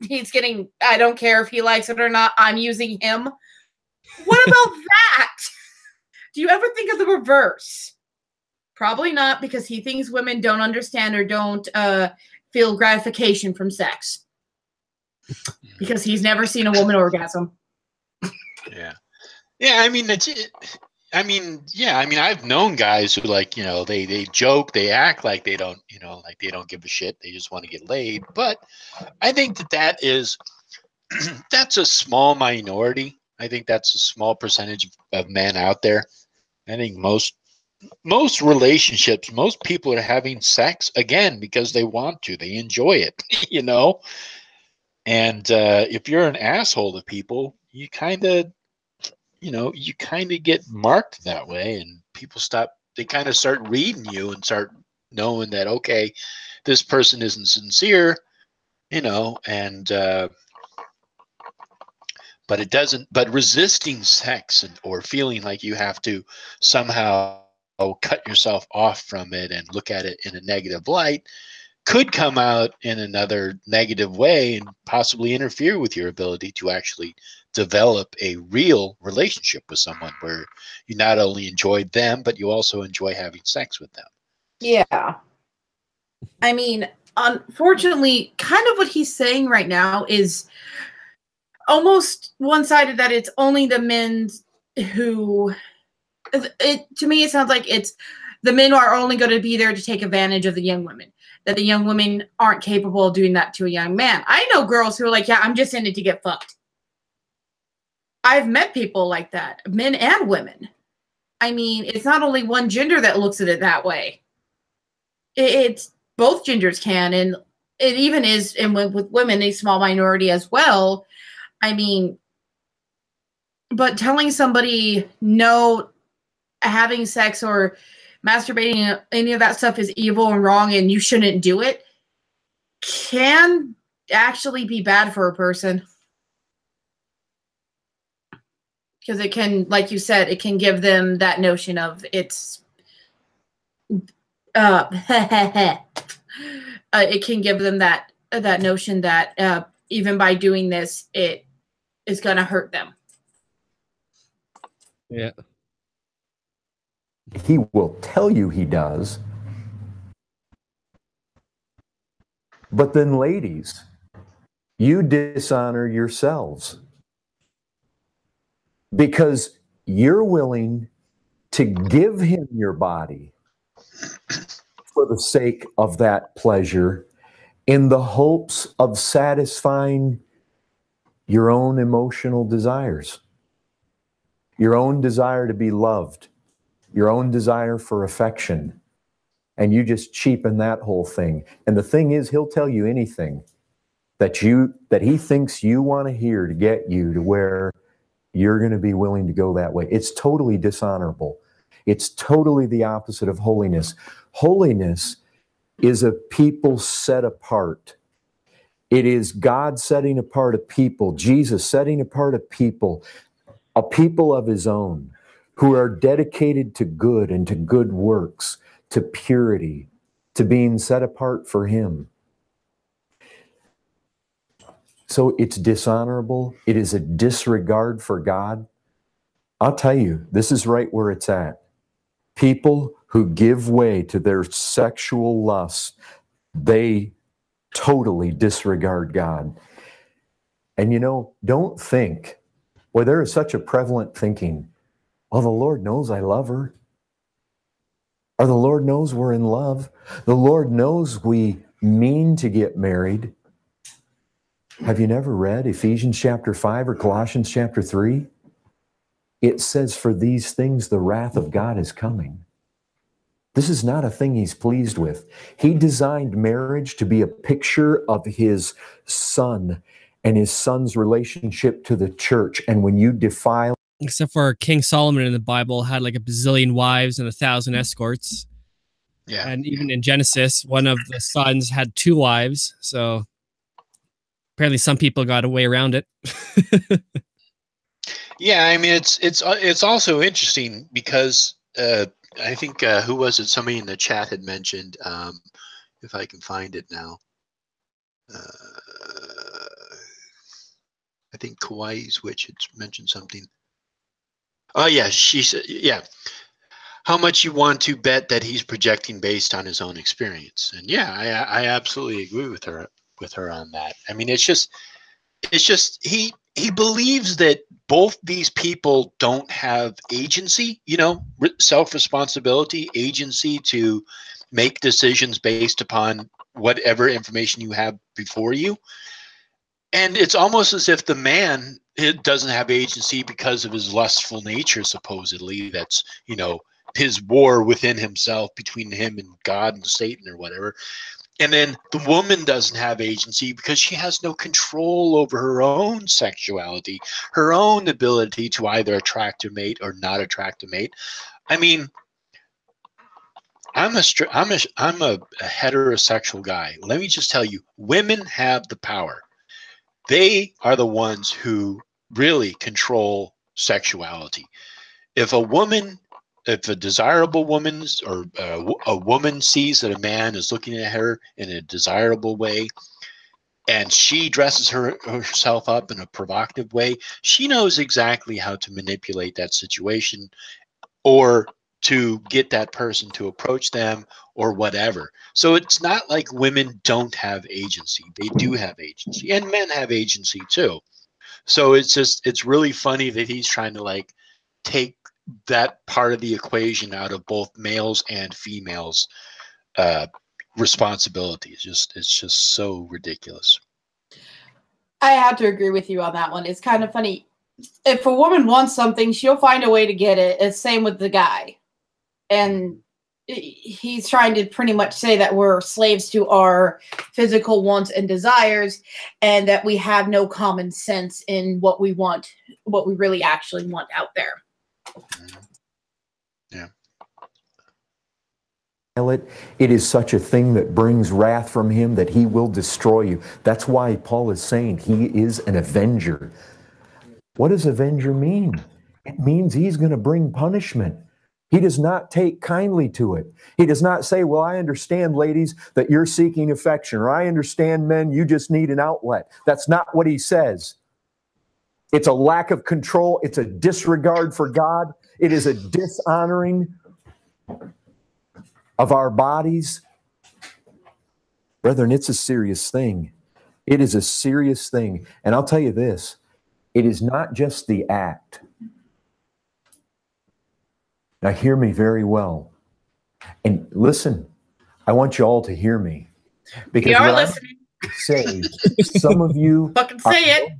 He's getting, I don't care if he likes it or not, I'm using him. What about that? Do you ever think of the reverse? Probably not, because he thinks women don't understand or don't feel gratification from sex. Because he's never seen a woman orgasm. Yeah. Yeah, I mean, I've known guys who, like, they joke, they act like they don't, like they don't give a shit. They just want to get laid. But I think that is, that's a small minority. I think that's a small percentage of men out there. I think most relationships, most people are having sex, again, because they want to. They enjoy it, And if you're an asshole to people, you kind of get marked that way, and people they kind of start reading you and start knowing that, okay, this person isn't sincere, and but resisting sex or feeling like you have to somehow cut yourself off from it and look at it in a negative light could come out in another negative way and possibly interfere with your ability to actually develop a real relationship with someone where you not only enjoy them, but you also enjoy having sex with them. Yeah. I mean, unfortunately, kind of what he's saying right now is almost one-sided, that it's only the men who, to me, it sounds like it's the men who are only going to be there to take advantage of the young women, that the young women aren't capable of doing that to a young man. I know girls who are like, yeah, I'm just in it to get fucked. I've met people like that, men and women. I mean, it's not only one gender that looks at it that way. It's both genders can, and it even is, and with women, a small minority as well. I mean, but telling somebody no, having sex or masturbating, any of that stuff is evil and wrong and you shouldn't do it, can actually be bad for a person. Because it can, like you said, it can give them that notion of it's it can give them that notion that even by doing this, it is going to hurt them. Yeah. He will tell you he does. But then, ladies, you dishonor yourselves because you're willing to give him your body for the sake of that pleasure in the hopes of satisfying your own emotional desires, your own desire to be loved, your own desire for affection. And you just cheapen that whole thing. And the thing is, he'll tell you anything that he thinks you want to hear to get you to where you're going to be willing to go that way. It's totally dishonorable. It's totally the opposite of holiness. Holiness is a people set apart. It is God setting apart a people, Jesus setting apart a people of his own who are dedicated to good and to good works, to purity, to being set apart for him. So it's dishonorable. It is a disregard for God. I'll tell you, this is right where it's at. People who give way to their sexual lusts, they totally disregard God. And don't think, well, there is such a prevalent thinking, well, the Lord knows I love her. Or the Lord knows we're in love. The Lord knows we mean to get married. Have you never read Ephesians chapter 5 or Colossians chapter 3? It says, for these things the wrath of God is coming. This is not a thing he's pleased with. He designed marriage to be a picture of his son and his son's relationship to the church. And when you defile... Except for King Solomon in the Bible had like a bazillion wives and 1,000 escorts. Yeah. And even in Genesis, one of the sons had 2 wives. So apparently some people got a way around it. Yeah, I mean, it's also interesting because I think who was it? Somebody in the chat had mentioned, if I can find it now. I think Kawaii Switch had mentioned something. Oh yeah, she said, yeah. How much you want to bet that he's projecting based on his own experience? And yeah, I absolutely agree with her on that. I mean, it's just he believes that both these people don't have agency, self-responsibility, agency to make decisions based upon whatever information you have before you. And it's almost as if the man doesn't have agency because of his lustful nature, supposedly. That's, his war within himself between him and God and Satan or whatever. And then the woman doesn't have agency because she has no control over her own sexuality, her own ability to either attract a mate or not attract a mate. I mean, I'm a heterosexual guy. Let me just tell you, women have the power. They are the ones who really control sexuality. If a desirable woman or a woman sees that a man is looking at her in a desirable way and she dresses herself up in a provocative way, she knows exactly how to manipulate that situation or to get that person to approach them or whatever. So it's not like women don't have agency. They do have agency, and men have agency too. So it's really funny that he's trying to take that part of the equation out of both males and females' responsibility. It's just so ridiculous. I have to agree with you on that one. It's kind of funny. If a woman wants something, she'll find a way to get it. It's same with the guy. And he's trying to pretty much say that we're slaves to our physical wants and desires, and that we have no common sense in what we want, what we really actually want out there. Yeah. it is such a thing that brings wrath from him that he will destroy you. That's why Paul is saying he is an avenger. What does avenger mean? It means he's going to bring punishment. He does not take kindly to it. He does not say, well, I understand, ladies, that you're seeking affection, or I understand, men, you just need an outlet. That's not what he says. It's a lack of control. It's a disregard for God. It is a dishonoring of our bodies. Brethren, it's a serious thing. It is a serious thing. And I'll tell you this, it is not just the act. Now hear me very well. And listen, I want you all to hear me. Because we are listening. Say, some of you fucking say it.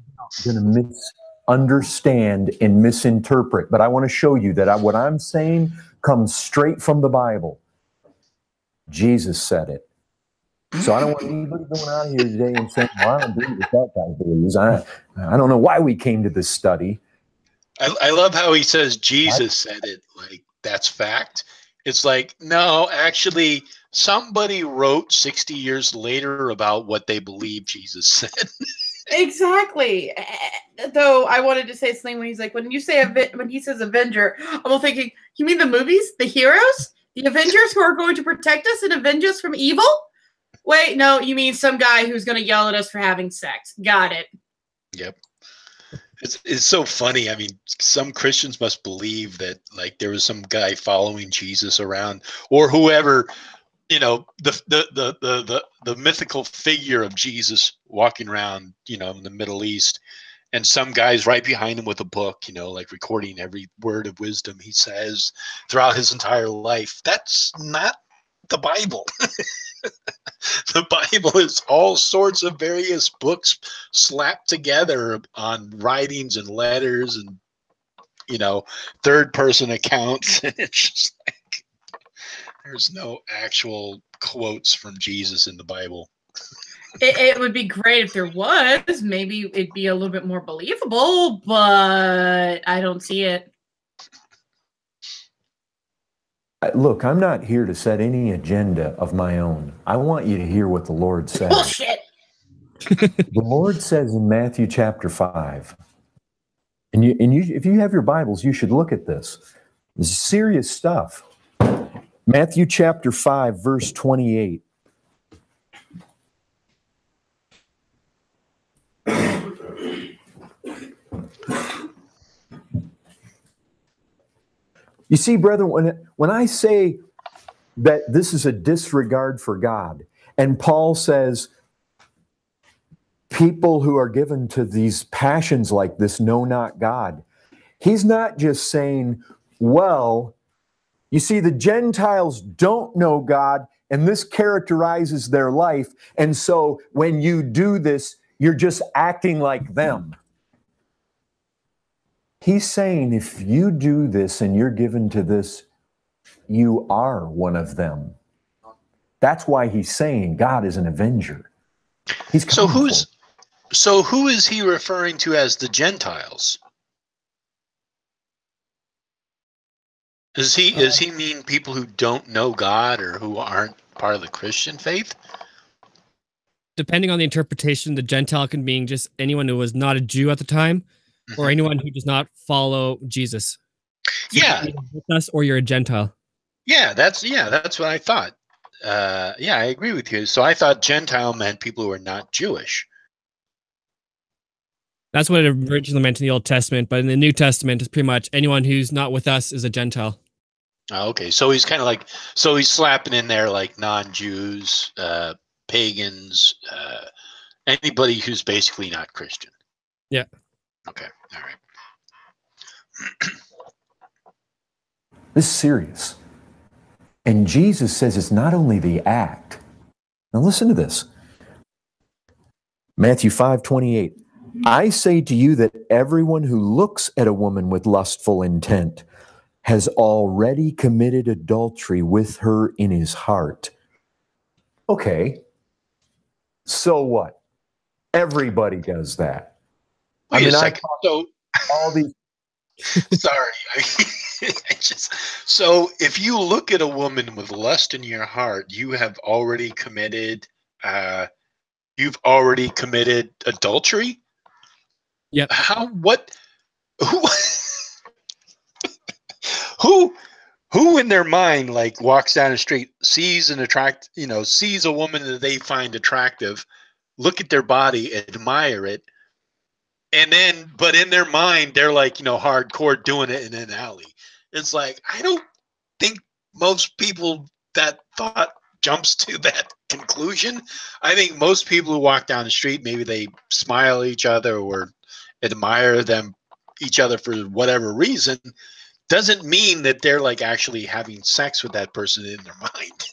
Going to misunderstand and misinterpret. But I want to show you that what I'm saying comes straight from the Bible. Jesus said it. So I don't want anybody going out here today and saying, well, I don't believe what that guy believes. I don't know why we came to this study. I love how he says Jesus said it. Like, that's fact. It's like, no, actually, somebody wrote 60 years later about what they believe Jesus said. Exactly. Though I wanted to say something when he's like, when he says Avenger, I'm thinking, you mean the movies, the heroes, the Avengers who are going to protect us and avenge us from evil? Wait, no, you mean some guy who's going to yell at us for having sex. Got it. Yep. It's so funny. I mean, some Christians must believe that like there was some guy following Jesus around, or whoever, you know, the mythical figure of Jesus walking around, you know, in the Middle East, and some guy's right behind him with a book, you know, like recording every word of wisdom he says throughout his entire life. That's not the Bible. The Bible is all sorts of various books slapped together on writings and letters and, you know, third person accounts. And it's just like, there's no actual quotes from Jesus in the Bible. It would be great if there was. Maybe it'd be a little bit more believable, but I don't see it. Look, I'm not here to set any agenda of my own. I want you to hear what the Lord says. Bullshit. The Lord says in Matthew chapter 5, and if you have your Bibles, you should look at this. This is serious stuff. Matthew chapter 5, verse 28. You see, brethren, when I say that this is a disregard for God, and Paul says people who are given to these passions like this know not God, he's not just saying, well, you see, the Gentiles don't know God, and this characterizes their life, and so when you do this, you're just acting like them. He's saying if you do this and you're given to this, you are one of them. That's why he's saying God is an avenger. So who is he referring to as the Gentiles? Does he mean people who don't know God or who aren't part of the Christian faith? Depending on the interpretation, the Gentile can mean just anyone who was not a Jew at the time, or anyone who does not follow Jesus. So Yeah, you're with us, or you're a Gentile. Yeah, that's what I thought. Yeah, I agree with you. So I thought Gentile meant people who are not Jewish. That's what it originally meant in the Old Testament, but in the New Testament, it's pretty much anyone who's not with us is a Gentile. Oh, okay, so he's kind of like, so he's slapping in there like non-Jews, pagans, anybody who's basically not Christian. Yeah. Okay, all right. This is serious. And Jesus says it's not only the act. Now listen to this. Matthew 5:28. I say to you that everyone who looks at a woman with lustful intent has already committed adultery with her in his heart. Okay. So what? Everybody does that. Wait a second. So all these. Sorry. So if you look at a woman with lust in your heart, you have already committed you've already committed adultery? Yep. Who who in their mind like walks down the street, sees sees a woman that they find attractive, look at their body, admire it, and then but in their mind they're like, hardcore doing it in an alley. It's like, I don't think most people that thought jumps to that conclusion. I think most people who walk down the street, maybe they smile at each other or admire each other for whatever reason, doesn't mean that they're like actually having sex with that person in their mind.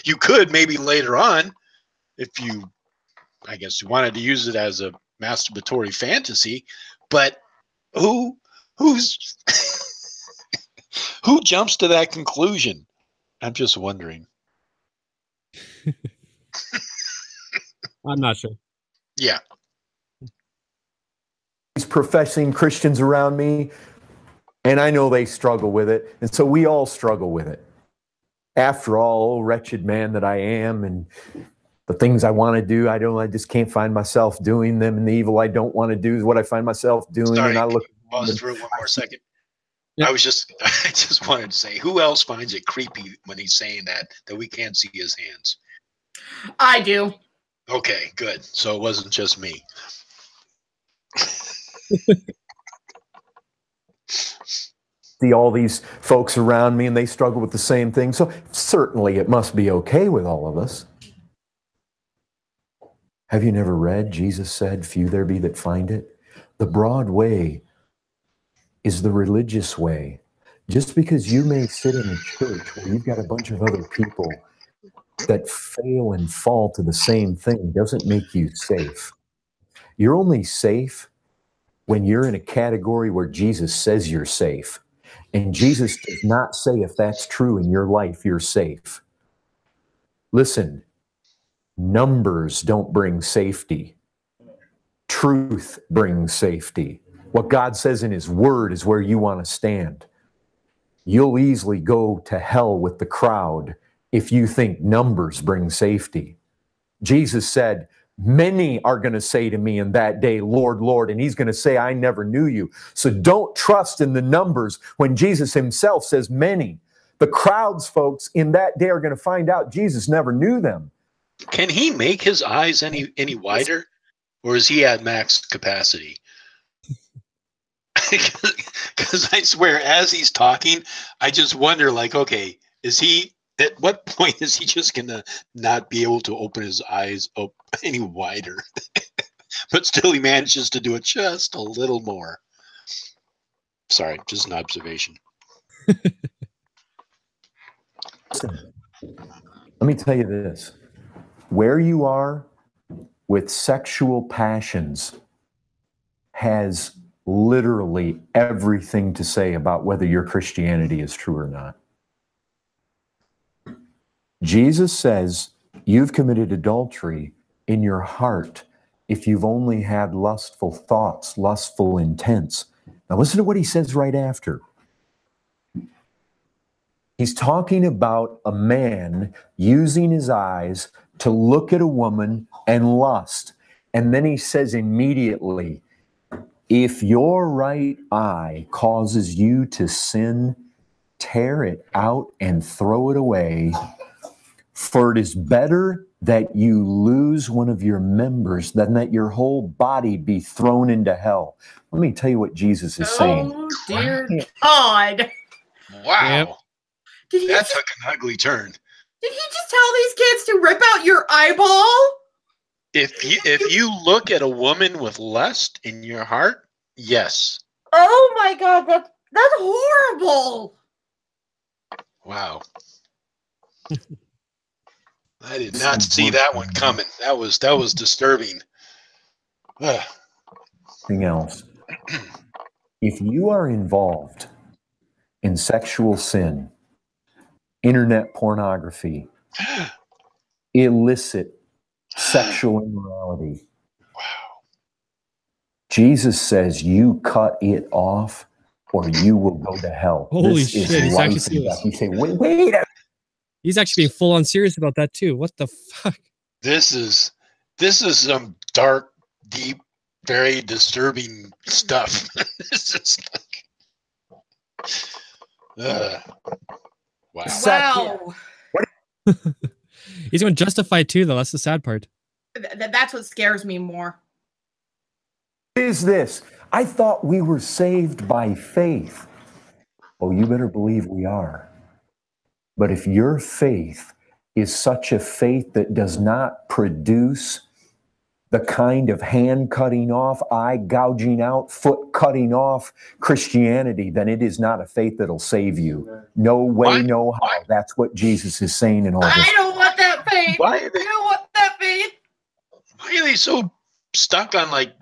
You could maybe later on, if you, I guess, you wanted to use it as a masturbatory fantasy, but who's who jumps to that conclusion? I'm just wondering. I'm not sure. Yeah. These professing Christians around me, and I know they struggle with it, and so we all struggle with it. After all, oh, wretched man that I am, and the things I want to do, I just can't find myself doing them, and the evil I don't want to do is what I find myself doing. Sorry, and I look. Pause for one more second. Yep. I just wanted to say, who else finds it creepy when he's saying that we can't see his hands? I do. Okay, good. So it wasn't just me. See all these folks around me and they struggle with the same thing. So certainly it must be okay with all of us. Have you never read? Jesus said, few there be that find it. The broad way is the religious way. Just because you may sit in a church where you've got a bunch of other people that fail and fall to the same thing doesn't make you safe. You're only safe when you're in a category where Jesus says you're safe. And Jesus does not say if that's true in your life, you're safe. Listen, numbers don't bring safety. Truth brings safety. What God says in His Word is where you want to stand. You'll easily go to hell with the crowd if you think numbers bring safety. Jesus said, many are going to say to me in that day, Lord, Lord, and He's going to say, I never knew you. So don't trust in the numbers when Jesus Himself says many. The crowds, folks, in that day are going to find out Jesus never knew them. Can He make His eyes any wider, or is He at max capacity? Because I swear, as He's talking, I just wonder, like, okay, at what point is He just gonna not be able to open His eyes up any wider? But still He manages to do it just a little more. Sorry, just an observation. Let me tell you this. Where you are with sexual passions has literally everything to say about whether your Christianity is true or not. Jesus says you've committed adultery in your heart if you've only had lustful thoughts, lustful intents. Now listen to what He says right after. He's talking about a man using his eyes to look at a woman and lust. And then He says immediately, if your right eye causes you to sin, tear it out and throw it away. For it is better that you lose one of your members than that your whole body be thrown into hell. Let me tell you what Jesus is saying. Oh, dear God. Wow. Yep. That took an ugly turn. Did he just tell these kids to rip out your eyeball? If you look at a woman with lust in your heart, yes. Oh my God, that's horrible. Wow. I did not see that one coming. That was disturbing. Something else. If you are involved in sexual sin, internet pornography, illicit sexual immorality, wow. Jesus says you cut it off or you will go to hell. Holy This shit, is he's life actually and death. serious. You say, wait. He's actually being full on serious about that too. What the fuck? This is some dark, deep, very disturbing stuff. This is like, wow. Wow. He's going to justify it too, though. That's the sad part. That's what scares me more. What is this? I thought we were saved by faith. Oh, you better believe we are. But if your faith is such a faith that does not produce the kind of hand cutting off, eye gouging out, foot cutting off Christianity, then it is not a faith that'll save you. No way, Why? no how. That's what Jesus is saying in all this. I don't want that faith. Why I don't want that faith. Why are they so stuck on like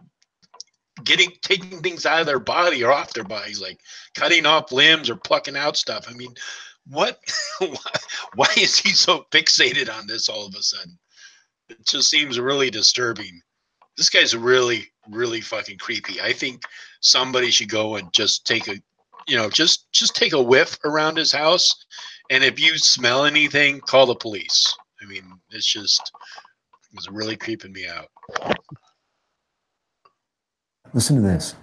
taking things out of their body or off their bodies, like cutting off limbs or plucking out stuff? I mean, what? Why is he so fixated on this all of a sudden? It just seems really disturbing. This guy's really, really fucking creepy. I think somebody should go and just take a, just take a whiff around his house, and if you smell anything, call the police. I mean, it's really creeping me out. Listen to this.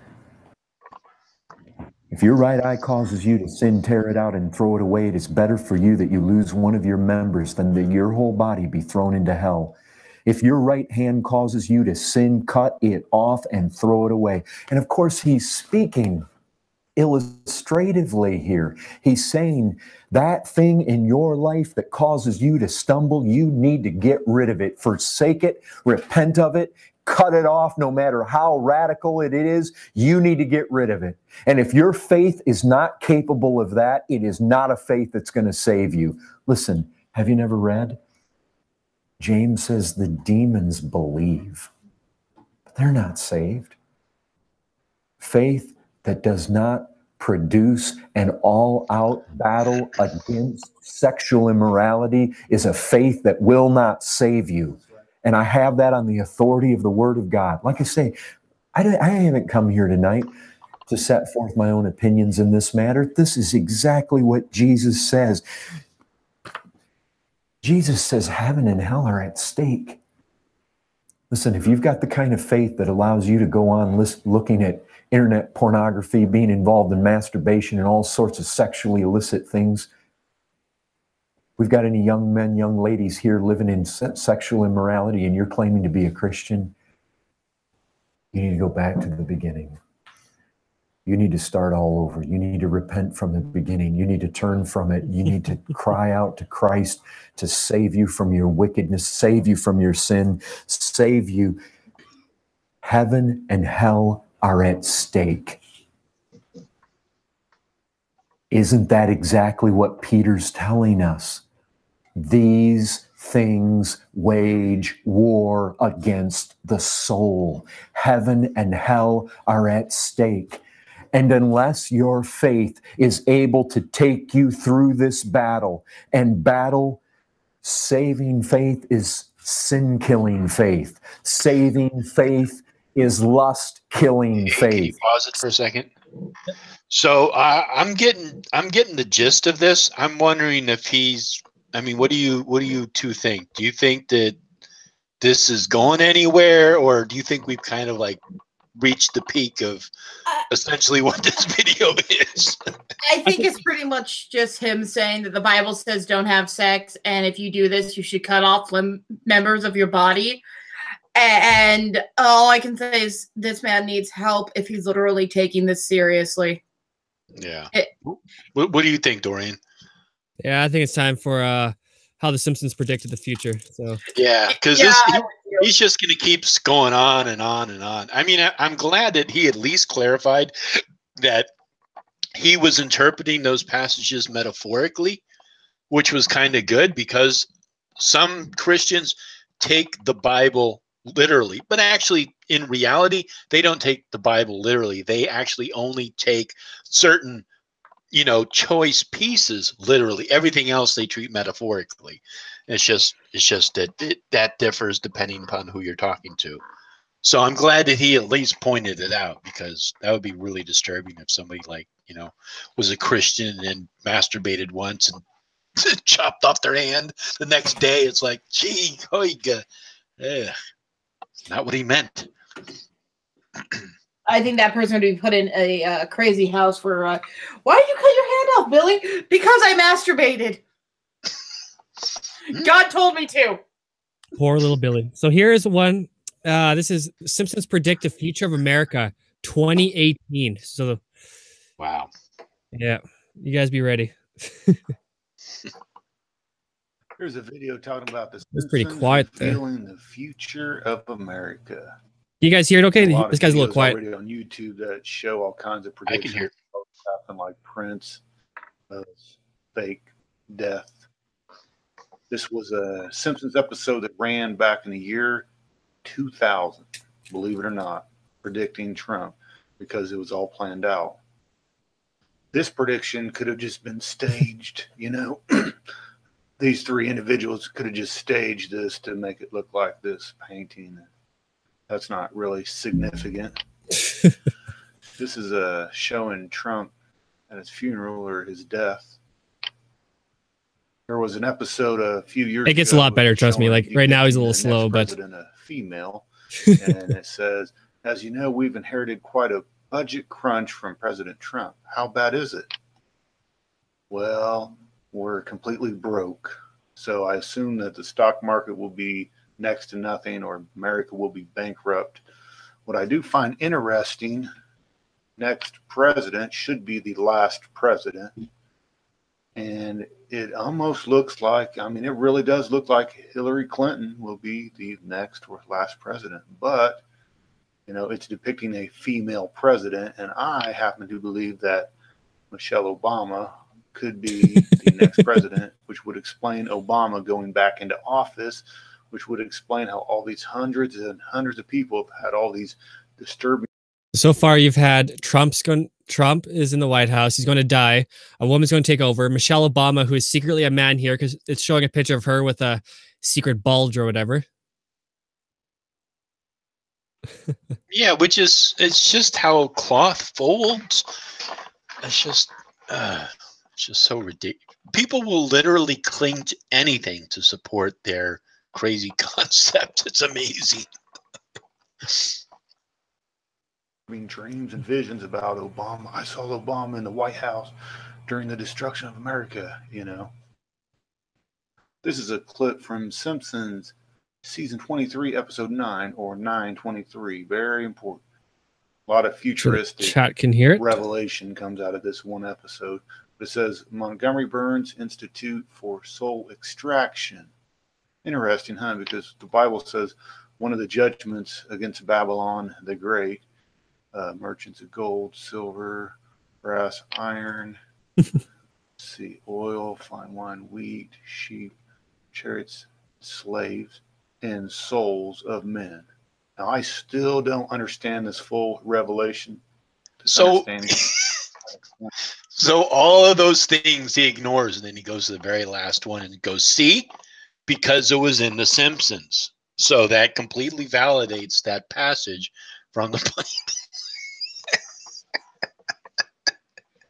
If your right eye causes you to sin, tear it out and throw it away. It is better for you that you lose one of your members than that your whole body be thrown into hell. If your right hand causes you to sin, cut it off and throw it away. And of course, he's speaking illustratively here. He's saying that thing in your life that causes you to stumble, you need to get rid of it. Forsake it, repent of it, cut it off. No matter how radical it is, you need to get rid of it. And if your faith is not capable of that, it is not a faith that's going to save you. Listen, have you never read? James says the demons believe, but they're not saved. Faith that does not produce an all-out battle against sexual immorality is a faith that will not save you. And I have that on the authority of the Word of God. Like I say, I haven't come here tonight to set forth my own opinions in this matter. This is exactly what Jesus says. Jesus says heaven and hell are at stake. Listen, if you've got the kind of faith that allows you to go on looking at internet pornography, being involved in masturbation and all sorts of sexually illicit things, we've got any young men, young ladies here living in sexual immorality and you're claiming to be a Christian, you need to go back to the beginning. You need to start all over. You need to repent from the beginning. You need to turn from it. You need to cry out to Christ to save you from your wickedness, save you from your sin, save you. Heaven and hell are at stake. Isn't that exactly what Peter's telling us? These things wage war against the soul. Heaven and hell are at stake. And unless your faith is able to take you through this battle, and battle, saving faith is sin-killing faith. Saving faith is lust-killing faith. Can you pause it for a second? So I'm getting the gist of this. I'm wondering if what do you two think? Do you think that this is going anywhere, or do you think we've kind of like reached the peak of essentially what this video is? I think it's pretty much just him saying that the Bible says don't have sex, and if you do this, you should cut off members of your body. And all I can say is this man needs help if he's literally taking this seriously. Yeah. What do you think, Dorian? Yeah, I think it's time for how the Simpsons predicted the future. So yeah, because he's just going to keep going on and on and on. I mean, I'm glad that he at least clarified that he was interpreting those passages metaphorically, which was kind of good, because some Christians take the Bible literally, but actually in reality, they don't take the Bible literally. They actually only take certain, choice pieces literally. Everything else they treat metaphorically. It's just that that differs depending upon who you're talking to. So I'm glad that he at least pointed it out, because that would be really disturbing if somebody, like, you know, was a Christian and masturbated once and chopped off their hand the next day. It's like, gee, not what he meant. I think that person would be put in a crazy house for, why did you cut your hand off, Billy? Because I masturbated. God told me to. Poor little Billy. So here's one. This is Simpsons predict the future of America 2018. So Wow. yeah, you guys be ready. Here's a video talking about the It's pretty quiet there. revealing the future of America. You guys hear it okay? A lot This of guy's a little videos quiet. already on YouTube that show all kinds of I can predictions. hear. Happen, like Prince, fake death. This was a Simpsons episode that ran back in the year 2000, believe it or not, predicting Trump, because it was all planned out. This prediction could have just been staged, you know. These three individuals could have just staged this to make it look like this painting. That's not really significant. This is a showing Trump at his funeral or his death. There was an episode a few years ago. It gets a lot better, trust me. Like right now he's a little slow, but a female, and it says, "As you know, we've inherited quite a budget crunch from President Trump. How bad is it?" Well, we're completely broke. So I assume that the stock market will be next to nothing, or America will be bankrupt. What I do find interesting, next president should be the last president. And it almost looks like, I mean, it really does look like Hillary Clinton will be the next or last president. But, you know, it's depicting a female president. And I happen to believe that Michelle Obama could be the next president, which would explain Obama going back into office, which would explain how all these hundreds and hundreds of people have had all these disturbing. so far you've had Trump is in the White House. He's going to die. A woman's going to take over. Michelle Obama, who is secretly a man here because it's showing a picture of her with a secret bulge or whatever. Yeah, it's just how cloth folds. It's just so ridiculous. People will literally cling to anything to support their crazy concept. It's amazing. Dreams and visions about Obama. I saw Obama in the White House during the destruction of America, you know. This is a clip from Simpsons season 23, episode 9, or 923. Very important. A lot of futuristic chat can hear it. Revelation comes out of this one episode. It says Montgomery Burns Institute for Soul Extraction. Interesting, huh? Because the Bible says one of the judgments against Babylon the Great, merchants of gold, silver, brass, iron, see, oil, fine wine, wheat, sheep, chariots, slaves, and souls of men. Now, I still don't understand this full revelation. So all of those things he ignores, and then he goes to the very last one and goes, see, because it was in The Simpsons. So that completely validates that passage from the Bible.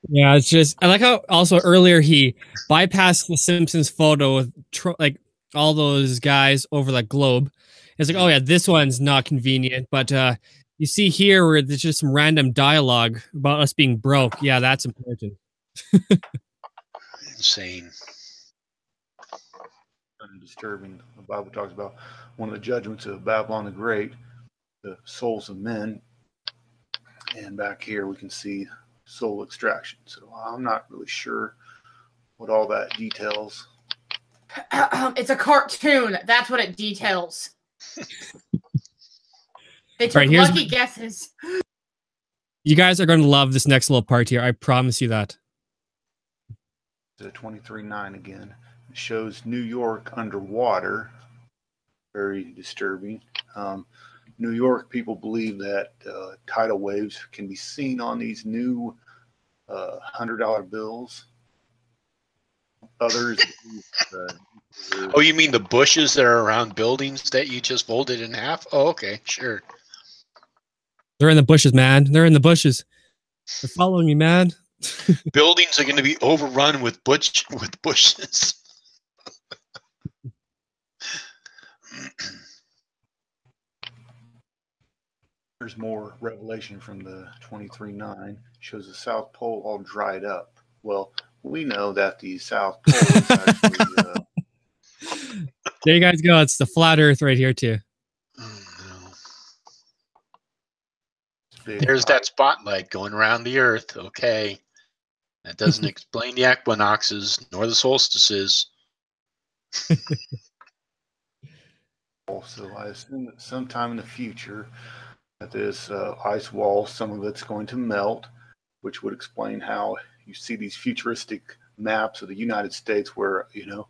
Yeah, it's just, I like how also earlier he bypassed the Simpsons photo with like all those guys over the globe. It's like, oh yeah, this one's not convenient, but you see here where there's just some random dialogue about us being broke. Yeah, that's important. Insane. Disturbing. The Bible talks about one of the judgments of Babylon the Great, the souls of men. And back here we can see soul extraction. So I'm not really sure what all that details. It's a cartoon. That's what it details. They took lucky guesses. You guys are going to love this next little part here. I promise you that. The 23:9 again. It shows New York underwater. Very disturbing. New York people believe that tidal waves can be seen on these new $100 bills. Others. Oh, you mean the bushes that are around buildings that you just folded in half? Oh, okay, sure. They're in the bushes, man. They're in the bushes. They're following me, man. Buildings are going to be overrun with bushes. There's more revelation from the 23:9. Shows the South Pole all dried up. Well, we know that the South Pole is actually There you guys go. It's the flat Earth right here too. big. There's that spotlight going around the Earth. Okay. That doesn't explain the equinoxes nor the solstices. So I assume that sometime in the future that this ice wall, some of it's going to melt, which would explain how you see these futuristic maps of the United States where, you know,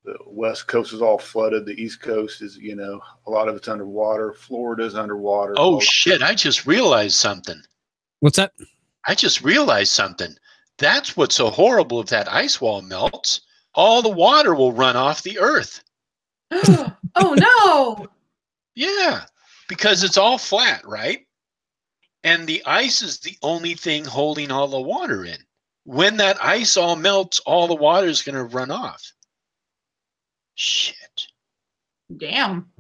the West Coast is all flooded. The East Coast is, you know, a lot of it's underwater. Florida's underwater. Oh, shit. I just realized something. What's that? I just realized something. That's what's so horrible if that ice wall melts. All the water will run off the Earth. Oh, no. Yeah, because it's all flat, right? And the ice is the only thing holding all the water in. When that ice all melts, all the water is going to run off. Shit. Damn.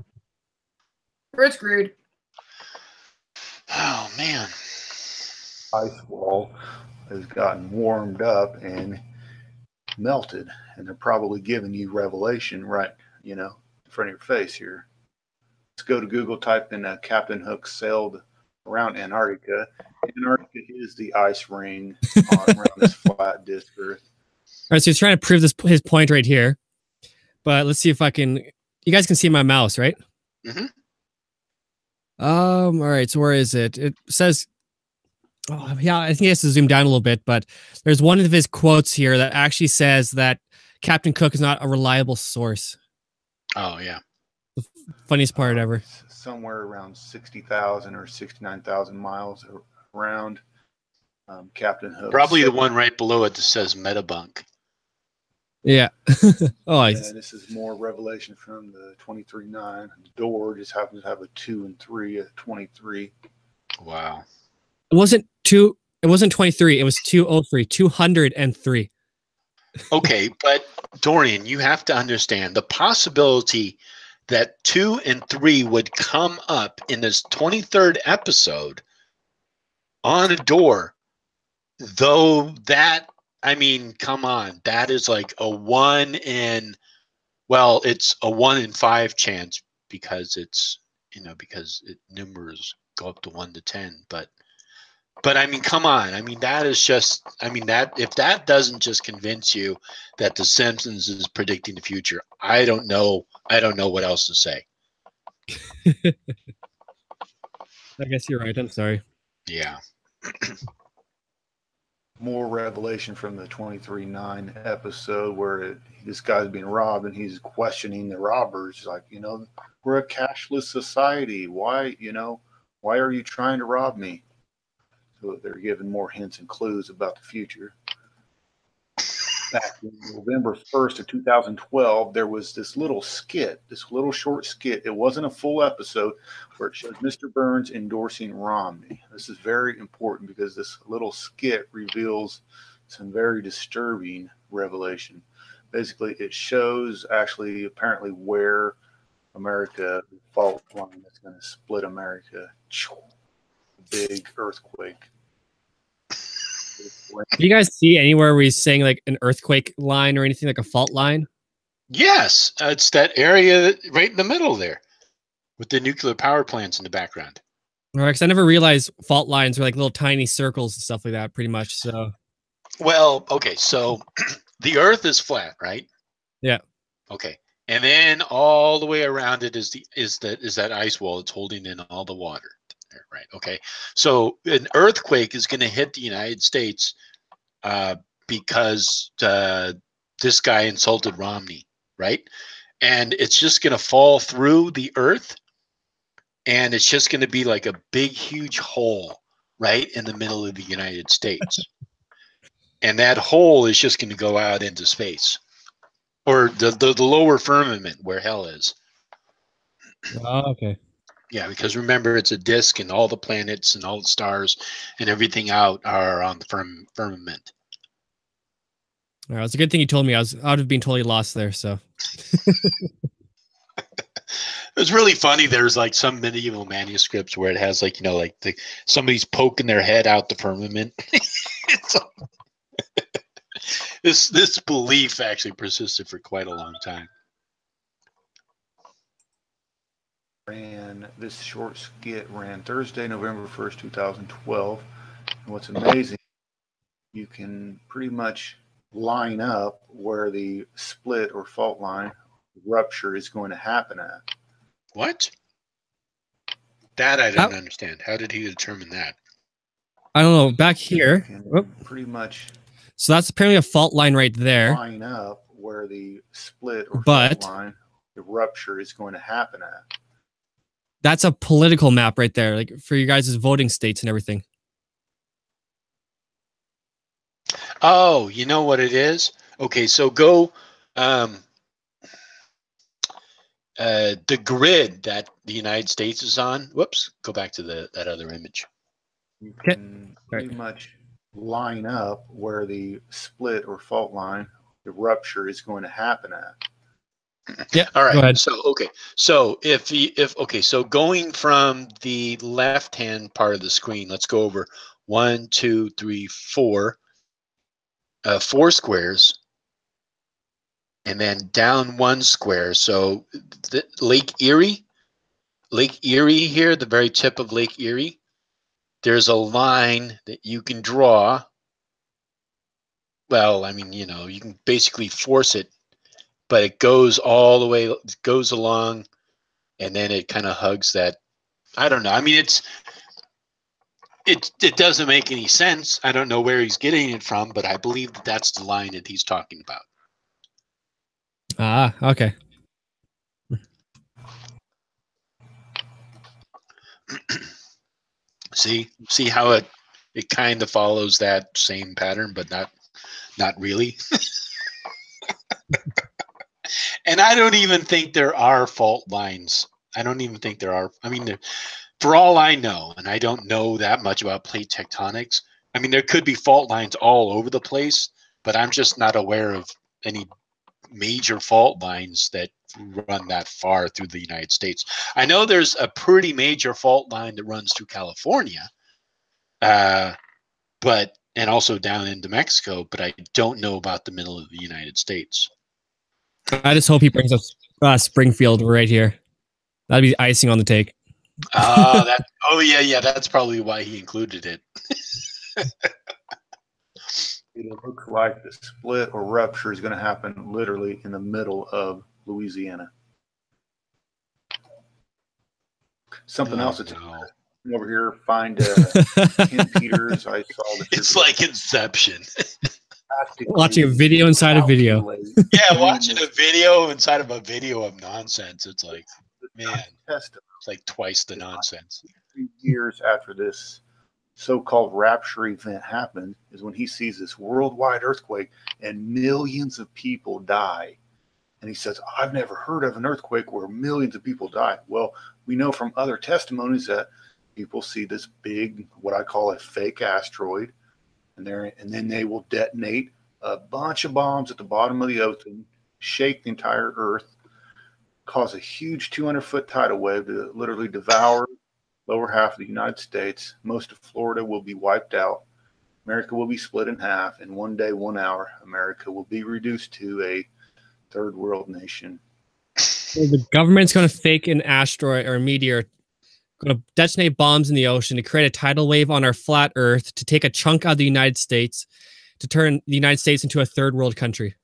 We're screwed. Oh, man. Ice wall has gotten warmed up and melted, and they're probably giving you revelation right, you know, in front of your face here. Let's go to Google, type in Captain Hook sailed around Antarctica. Antarctica is the ice ring around this flat disk Earth. All right, so he's trying to prove his point right here. But let's see if I can. You guys can see my mouse, right? Mm-hmm. All right. So where is it? It says. Oh, yeah, I think he has to zoom down a little bit, but there's one of his quotes here that actually says that Captain Cook is not a reliable source. Oh, yeah. The funniest part ever. Somewhere around 60,000 or 69,000 miles around. Captain Hook. Probably the one right below it that says Metabunk. Yeah. Oh, and this is more revelation from the 23:9. The door just happens to have a 2 and 3 at 23. Wow. It wasn't 23. It was 203. 203. Okay, but Dorian, you have to understand the possibility that 2 and 3 would come up in this 23rd episode on a door, though that, I mean, come on, that is like a 1 in, well, it's a 1 in 5 chance because it's, you know, because numbers go up to 1 to 10, but I mean, come on. I mean, that is just, I mean, that if that doesn't just convince you that The Simpsons is predicting the future, I don't know what else to say. I guess you're right. I'm sorry. Yeah. More revelation from the 23:9 episode where this guy's being robbed and he's questioning the robbers. Like, you know, we're a cashless society. Why, you know, why are you trying to rob me? So they're giving more hints and clues about the future. Back in November 1st of 2012, there was this little short skit. It wasn't a full episode where it shows Mr. Burns endorsing Romney. This is very important because this little skit reveals some very disturbing revelation. Basically, it shows actually apparently where America, the fault line that's going to split America. Big earthquake. Do you guys see anywhere where he's saying like an earthquake line or anything like a fault line? Yes, it's that area right in the middle there with the nuclear power plants in the background. All right, because I never realized fault lines were like little tiny circles and stuff like that, pretty much. So, well, okay, so the Earth is flat, right? Yeah. Okay, and then all the way around it is that ice wall. It's holding in all the water. Right. Okay. So an earthquake is going to hit the United States because this guy insulted Romney, right? And it's just going to fall through the earth, and it's just going to be like a big, huge hole right in the middle of the United States. And that hole is just going to go out into space, or the lower firmament where hell is. Oh, okay. Yeah, because remember, it's a disk, and all the planets and all the stars and everything out are on the firmament. All right, it's a good thing you told me. I would have been totally lost there. So It was really funny. There's like some medieval manuscripts where it has like, like somebody's poking their head out the firmament. This belief actually persisted for quite a long time. This short skit ran Thursday, November 1st, 2012. And what's amazing, you can pretty much line up where the split or fault line rupture is going to happen at. What? That I don't understand. How did he determine that? I don't know. Back here, pretty much. So that's apparently a fault line right there. Line up where the split or but fault line, the rupture is going to happen at. That's a political map right there, like for you guys' voting states and everything. Oh, you know what it is? Okay, so go the grid that the United States is on. Whoops, go back to that other image. You can pretty much line up where the split or fault line, the rupture is going to happen at. Yeah. All right. Go ahead. So okay. So so going from the left hand part of the screen, let's go over 1, 2, 3, 4. 4 squares, and then down 1 square. So Lake Erie here, the very tip of Lake Erie, there's a line that you can draw. Well, I mean, you can basically force it, but it goes all the way, it goes along, and then it kind of hugs that. I don't know. I mean, it doesn't make any sense. I don't know where he's getting it from, but I believe that's the line that he's talking about. Ah, okay. See how it kind of follows that same pattern, but not really. And I don't even think there are fault lines. I don't even think there are. I mean, for all I know, and I don't know that much about plate tectonics, I mean, there could be fault lines all over the place, but I'm just not aware of any major fault lines that run that far through the United States. I know there's a pretty major fault line that runs through California, and also down into Mexico, but I don't know about the middle of the United States. I just hope he brings up Springfield right here. That'd be icing on the cake. Yeah, that's probably why he included it. It looks like the split or rupture is going to happen literally in the middle of Louisiana. Something else that's over here. Find Ken Peters. I saw that. It's like Inception. Watching a video inside a video. Yeah, watching a video inside of a video of nonsense. It's like, man, it's like twice the nonsense. 3 years after this so-called rapture event happened is when he sees this worldwide earthquake and millions of people die. And he says, I've never heard of an earthquake where millions of people die. Well, we know from other testimonies that people see this big, what I call a fake asteroid, and then they will detonate a bunch of bombs at the bottom of the ocean, shake the entire earth, cause a huge 200-foot tidal wave to literally devour lower half of the United States. Most of Florida will be wiped out. America will be split in half. In 1 day, 1 hour, America will be reduced to a third world nation. So the government's going to fake an asteroid or a meteor, going to detonate bombs in the ocean to create a tidal wave on our flat Earth, to take a chunk out of the United States, to turn the United States into a third world country.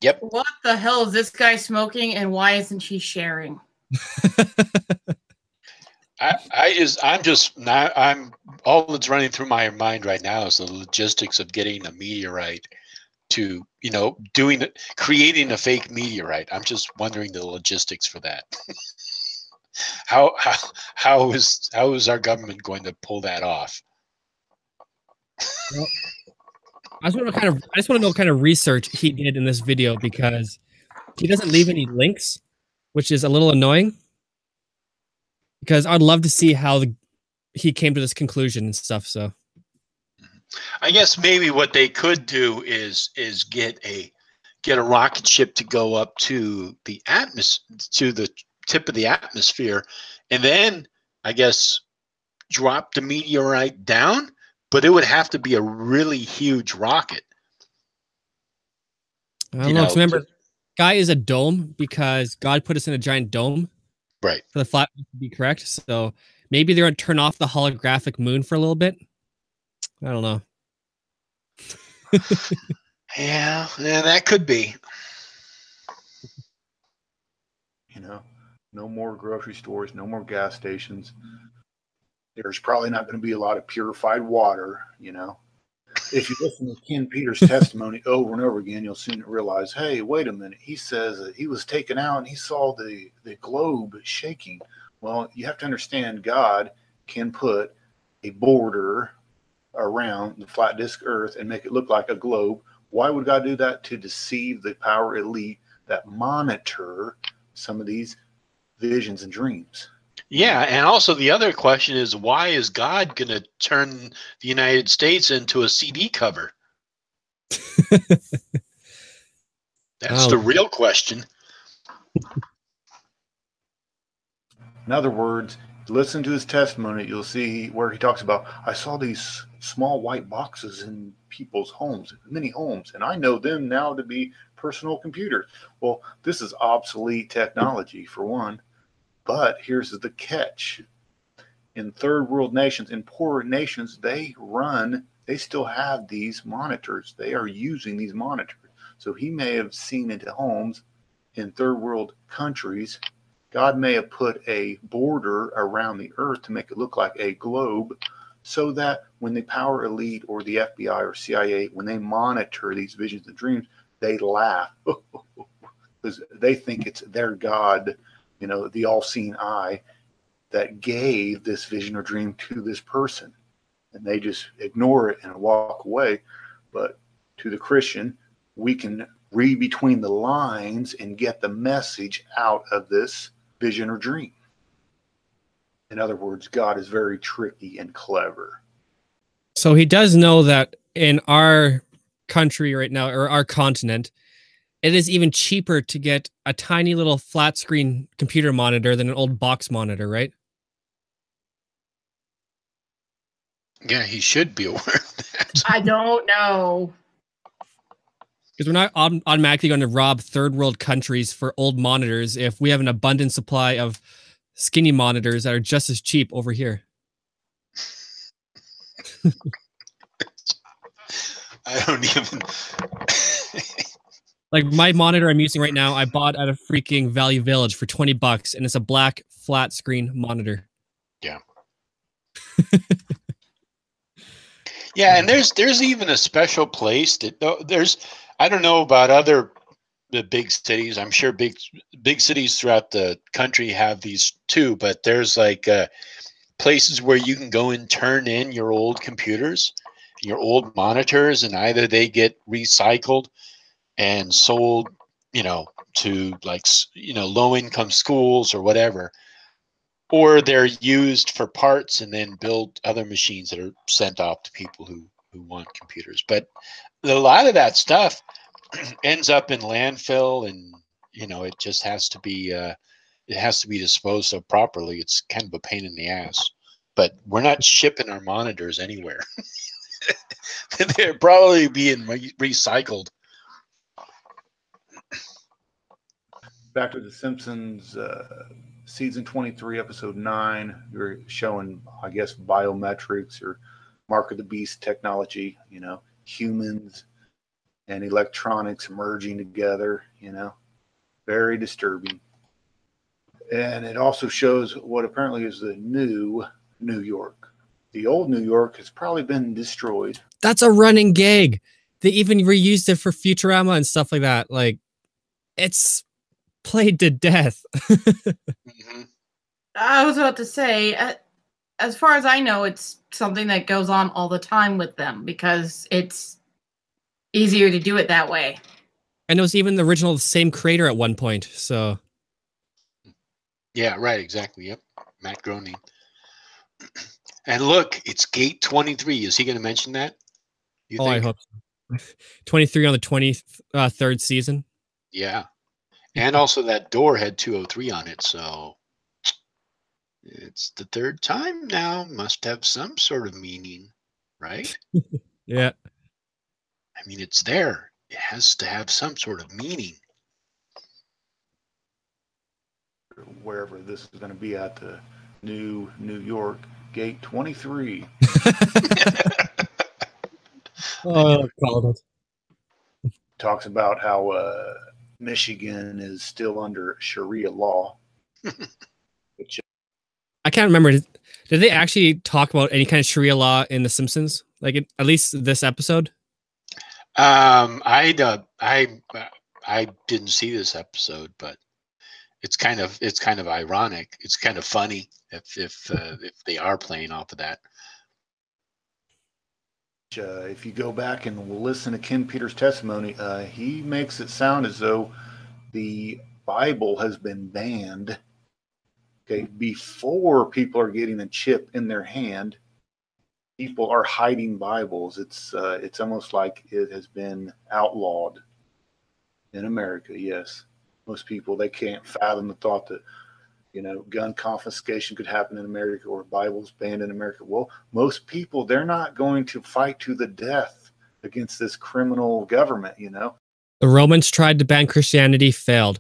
Yep. What the hell is this guy smoking, and why isn't she sharing? I'm all that's running through my mind right now is the logistics of getting a meteorite to, creating a fake meteorite. I'm just wondering the logistics for that. How is our government going to pull that off? Well, I just want to know what kind of research he did in this video, because he doesn't leave any links, which is a little annoying. because I'd love to see how he came to this conclusion and stuff. So I guess maybe what they could do is get a rocket ship to go up to the to the tip of the atmosphere, and then I guess drop the meteorite down. But it would have to be a really huge rocket. I don't know. 'Cause remember, sky is a dome because God put us in a giant dome. Right. For the flat to be correct. So maybe they're going to turn off the holographic moon for a little bit. I don't know. Yeah, that could be. You know, no more grocery stores, no more gas stations. There's probably not going to be a lot of purified water, you know. If you listen to Ken Peters' testimony over and over again, you'll soon realize, hey, wait a minute. He says that he was taken out and he saw the globe shaking. Well, you have to understand God can put a border around the flat disk Earth and make it look like a globe. Why would God do that? To deceive the power elite that monitor some of these visions and dreams. Yeah, and also the other question is, why is God going to turn the United States into a CD cover? That's the real question. In other words, listen to his testimony. You'll see where he talks about, I saw these small white boxes in people's homes, many homes, and I know them now to be personal computers. Well, this is obsolete technology for one. But here's the catch. In third world nations, in poorer nations, they still have these monitors. They are using these monitors. So he may have seen into homes in third world countries. God may have put a border around the earth to make it look like a globe so that when the power elite or the FBI or CIA, when they monitor these visions and dreams, they laugh because they think it's their God, you know, the all-seeing eye that gave this vision or dream to this person. And they just ignore it and walk away. But to the Christian, we can read between the lines and get the message out of this vision or dream. In other words, God is very tricky and clever. So he does know that in our country right now, or our continent, it is even cheaper to get a tiny little flat screen computer monitor than an old box monitor, right? Yeah, he should be aware of that. I don't know. Because we're not automatically going to rob third world countries for old monitors if we have an abundant supply of skinny monitors that are just as cheap over here. I don't even... Like my monitor I'm using right now, I bought at a freaking Value Village for $20, and it's a black flat screen monitor. Yeah. Yeah, and there's even a special place that there's, I don't know about the big cities. I'm sure big cities throughout the country have these too, but there's like places where you can go and turn in your old computers, your old monitors, and either they get recycled and sold, you know, to like, you know, low-income schools or whatever, or they're used for parts and then build other machines that are sent off to people who want computers. But a lot of that stuff ends up in landfill, and you know, it just has to be disposed of properly. It's kind of a pain in the ass. But we're not shipping our monitors anywhere. They're probably being recycled. Back to The Simpsons, season 23, episode 9. You're showing, I guess, biometrics or Mark of the Beast technology, you know, humans and electronics merging together, you know, very disturbing. And it also shows what apparently is the new New York. The old New York has probably been destroyed. That's a running gag. They even reused it for Futurama and stuff like that. Like, it's played to death. Mm-hmm. I was about to say, as far as I know, it's something that goes on all the time with them because it's easier to do it that way. And it was even the original same creator at one point. So, yeah, right, exactly. Yep. Matt Groening. And look, it's gate 23. Is he going to mention that? You I think? hope so. 23 on the 23rd season. Yeah. And also that door had 203 on it, so it's the third time now. Must have some sort of meaning, right? Yeah. I mean, it's there. It has to have some sort of meaning. Wherever this is going to be at the New York, gate 23. Oh, called it. Talks about how Michigan is still under Sharia law. Which, I can't remember. Did they actually talk about any kind of Sharia law in The Simpsons? Like at least this episode? I didn't see this episode, but it's kind of ironic. It's kind of funny if they are playing off of that. if you go back and listen to Ken Peters' testimony, he makes it sound as though the Bible has been banned. Okay, before people are getting a chip in their hand, people are hiding Bibles. It's almost like it has been outlawed in America. Yes, most people, they can't fathom the thought that gun confiscation could happen in America or Bibles banned in America. Well, most people, they're not going to fight to the death against this criminal government. The Romans tried to ban Christianity, failed.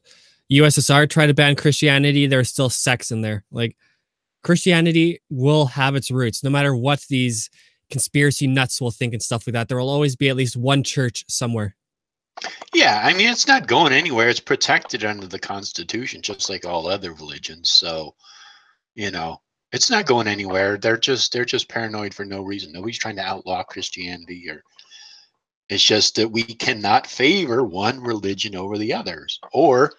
USSR tried to ban Christianity. There's still sex in there. Like, Christianity will have its roots, no matter what these conspiracy nuts will think and stuff like that. There will always be at least one church somewhere. Yeah, I mean, it's not going anywhere. It's protected under the Constitution, just like all other religions. So, it's not going anywhere. They're just paranoid for no reason. Nobody's trying to outlaw Christianity, or it's just that we cannot favor one religion over the others, or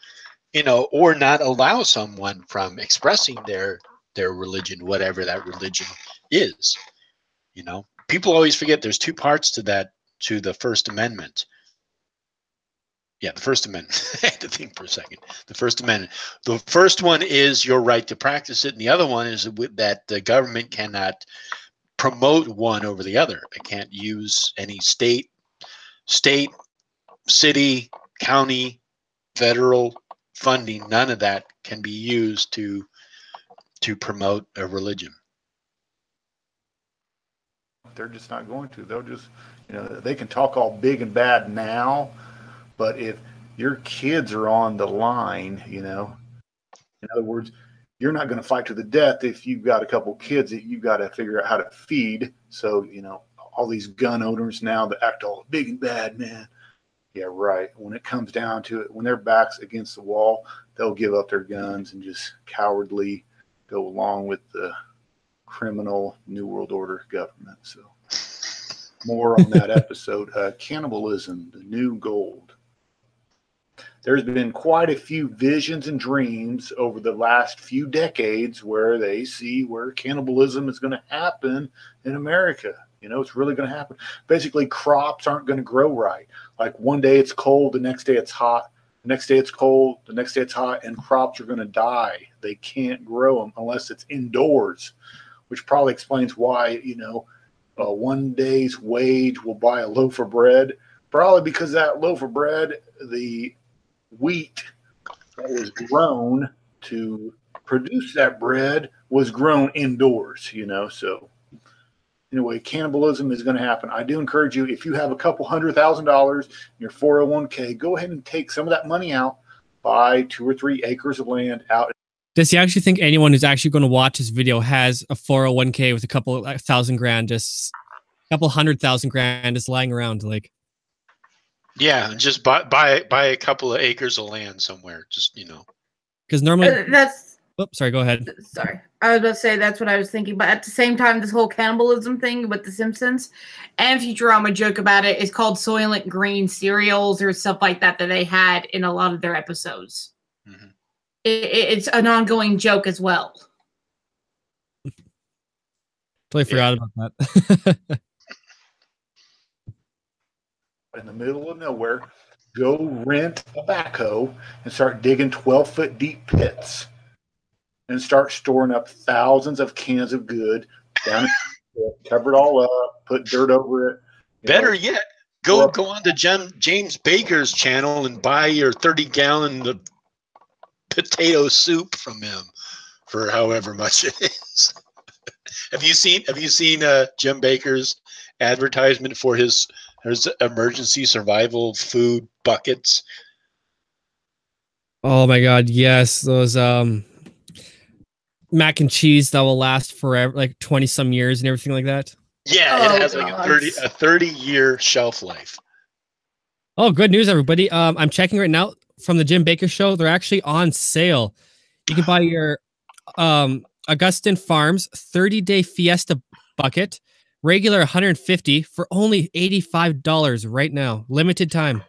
not allow someone from expressing their religion, whatever that religion is. People always forget there's two parts to the First Amendment. Yeah, the First Amendment. I had to think for a second. The First Amendment. The first one is your right to practice it, and the other one is that the government cannot promote one over the other. It can't use any state, city, county, federal funding. None of that can be used to promote a religion. They're just not going to. They'll just, they can talk all big and bad now, but if your kids are on the line, in other words, you're not going to fight to the death if you've got a couple kids that you've got to figure out how to feed. So, all these gun owners now that act all big and bad, man. Yeah, right. When it comes down to it, when their back's against the wall, they'll give up their guns and just cowardly go along with the criminal New World Order government. So more on that episode. Cannibalism, the new gold. There's been quite a few visions and dreams over the last few decades where they see where cannibalism is going to happen in America. It's really going to happen. Basically, crops aren't going to grow right. Like one day it's cold, the next day it's hot. The next day it's cold, the next day it's hot, and crops are going to die. They can't grow them unless it's indoors, which probably explains why, one day's wage will buy a loaf of bread. Probably because that loaf of bread, the wheat that was grown to produce that bread was grown indoors, so anyway, cannibalism is going to happen. I do encourage you, if you have a couple $100,000 in your 401k, go ahead and take some of that money out, buy 2 or 3 acres of land out. Does he actually think anyone who's actually going to watch this video has a 401k with a couple thousand grand, just a couple $100,000 just lying around? Like, yeah, just buy a couple of acres of land somewhere, just because normally that's. Oops, sorry. Go ahead. Sorry, I was about to say that's what I was thinking, but at the same time, this whole cannibalism thing with The Simpsons and Futurama joke about it is called Soylent Green cereals or stuff like that they had in a lot of their episodes. Mm-hmm. It's an ongoing joke as well. Totally forgot about that. In the middle of nowhere, go rent a backhoe and start digging 12-foot deep pits. and start storing up thousands of cans of good down in the pit, cover it all up, put dirt over it. Better yet, go on to James Baker's channel and buy your 30-gallon of potato soup from him for however much it is. Have you seen Jim Baker's advertisement for his emergency survival food buckets? Oh my God, yes, those mac and cheese that will last forever, like 20 some years and everything like that. Yeah, it has like a 30-year shelf life. Oh, good news, everybody. I'm checking right now from the Jim Baker Show. They're actually on sale. You can buy your Augustin Farms 30-day Fiesta bucket, regular $150 for only $85 right now. Limited time.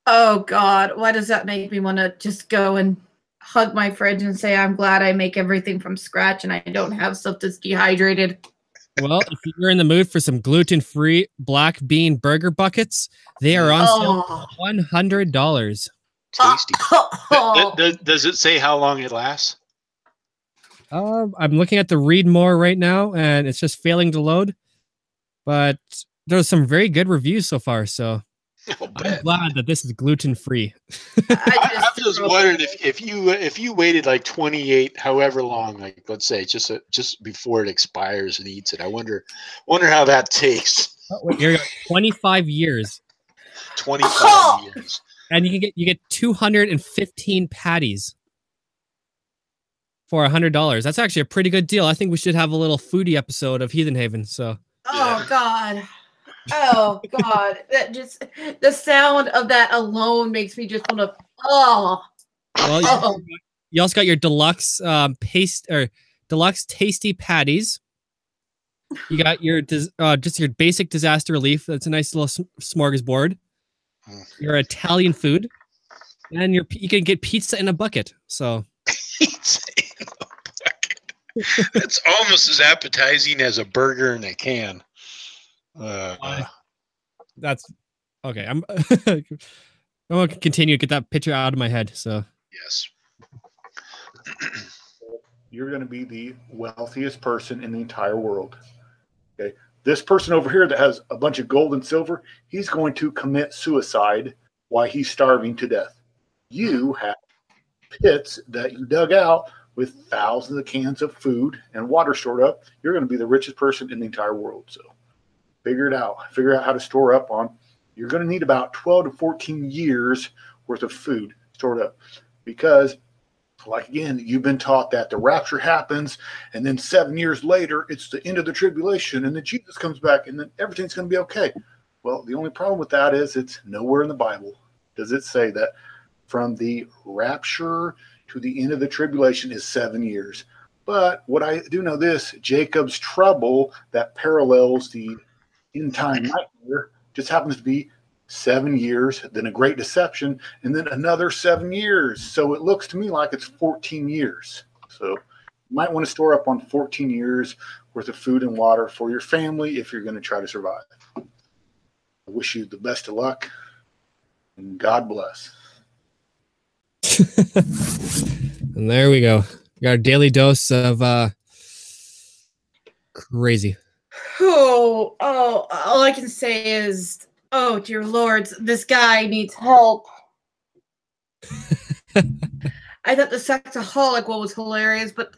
Oh God, why does that make me want to just go and hug my fridge and say I'm glad I make everything from scratch and I don't have stuff that's dehydrated? Well, if you're in the mood for some gluten-free black bean burger buckets, they are on sale for $100. Tasty. Does it say how long it lasts? I'm looking at the read more right now, and it's just failing to load. But there's some very good reviews so far, so I'm glad that this is gluten-free. I'm just wondering if you waited like 28, however long, like let's say just before it expires and eats it. I wonder how that tastes. Oh, wait, here we go. 25 years. 25 years. And you get 215 patties for $100. That's actually a pretty good deal. I think we should have a little foodie episode of Heathen Haven. So. Oh God. Oh God. That just the sound of that alone makes me just want to. Oh. Well, you also got your deluxe deluxe tasty patties. You got your just your basic disaster relief. That's a nice little smorgasbord. Your Italian food, and you can get pizza in a bucket. So pizza in a bucket. That's almost as appetizing as a burger in a can. That's okay. I'm going to continue to get that picture out of my head. So yes. You're going to be the wealthiest person in the entire world. Okay. This person over here that has a bunch of gold and silver, he's going to commit suicide while he's starving to death. You have pits that you dug out with thousands of cans of food and water stored up. You're going to be the richest person in the entire world. So figure it out. Figure out how to store up on. You're going to need about 12 to 14 years worth of food stored up because, like again, you've been taught that the rapture happens and then 7 years later, it's the end of the tribulation and then Jesus comes back and then everything's going to be okay. Well, the only problem with that is it's nowhere in the Bible does it say that from the rapture to the end of the tribulation is 7 years. But what I do know this, Jacob's trouble that parallels the end time nightmare just happens to be 7 years, then a great deception, and then another 7 years. So it looks to me like it's 14 years. So you might want to store up on 14 years worth of food and water for your family if you're going to try to survive. I wish you the best of luck, and God bless. And there we go. We got our daily dose of crazy. Oh, all I can say is, oh, dear lords, this guy needs help. I thought the sexaholic one was hilarious, but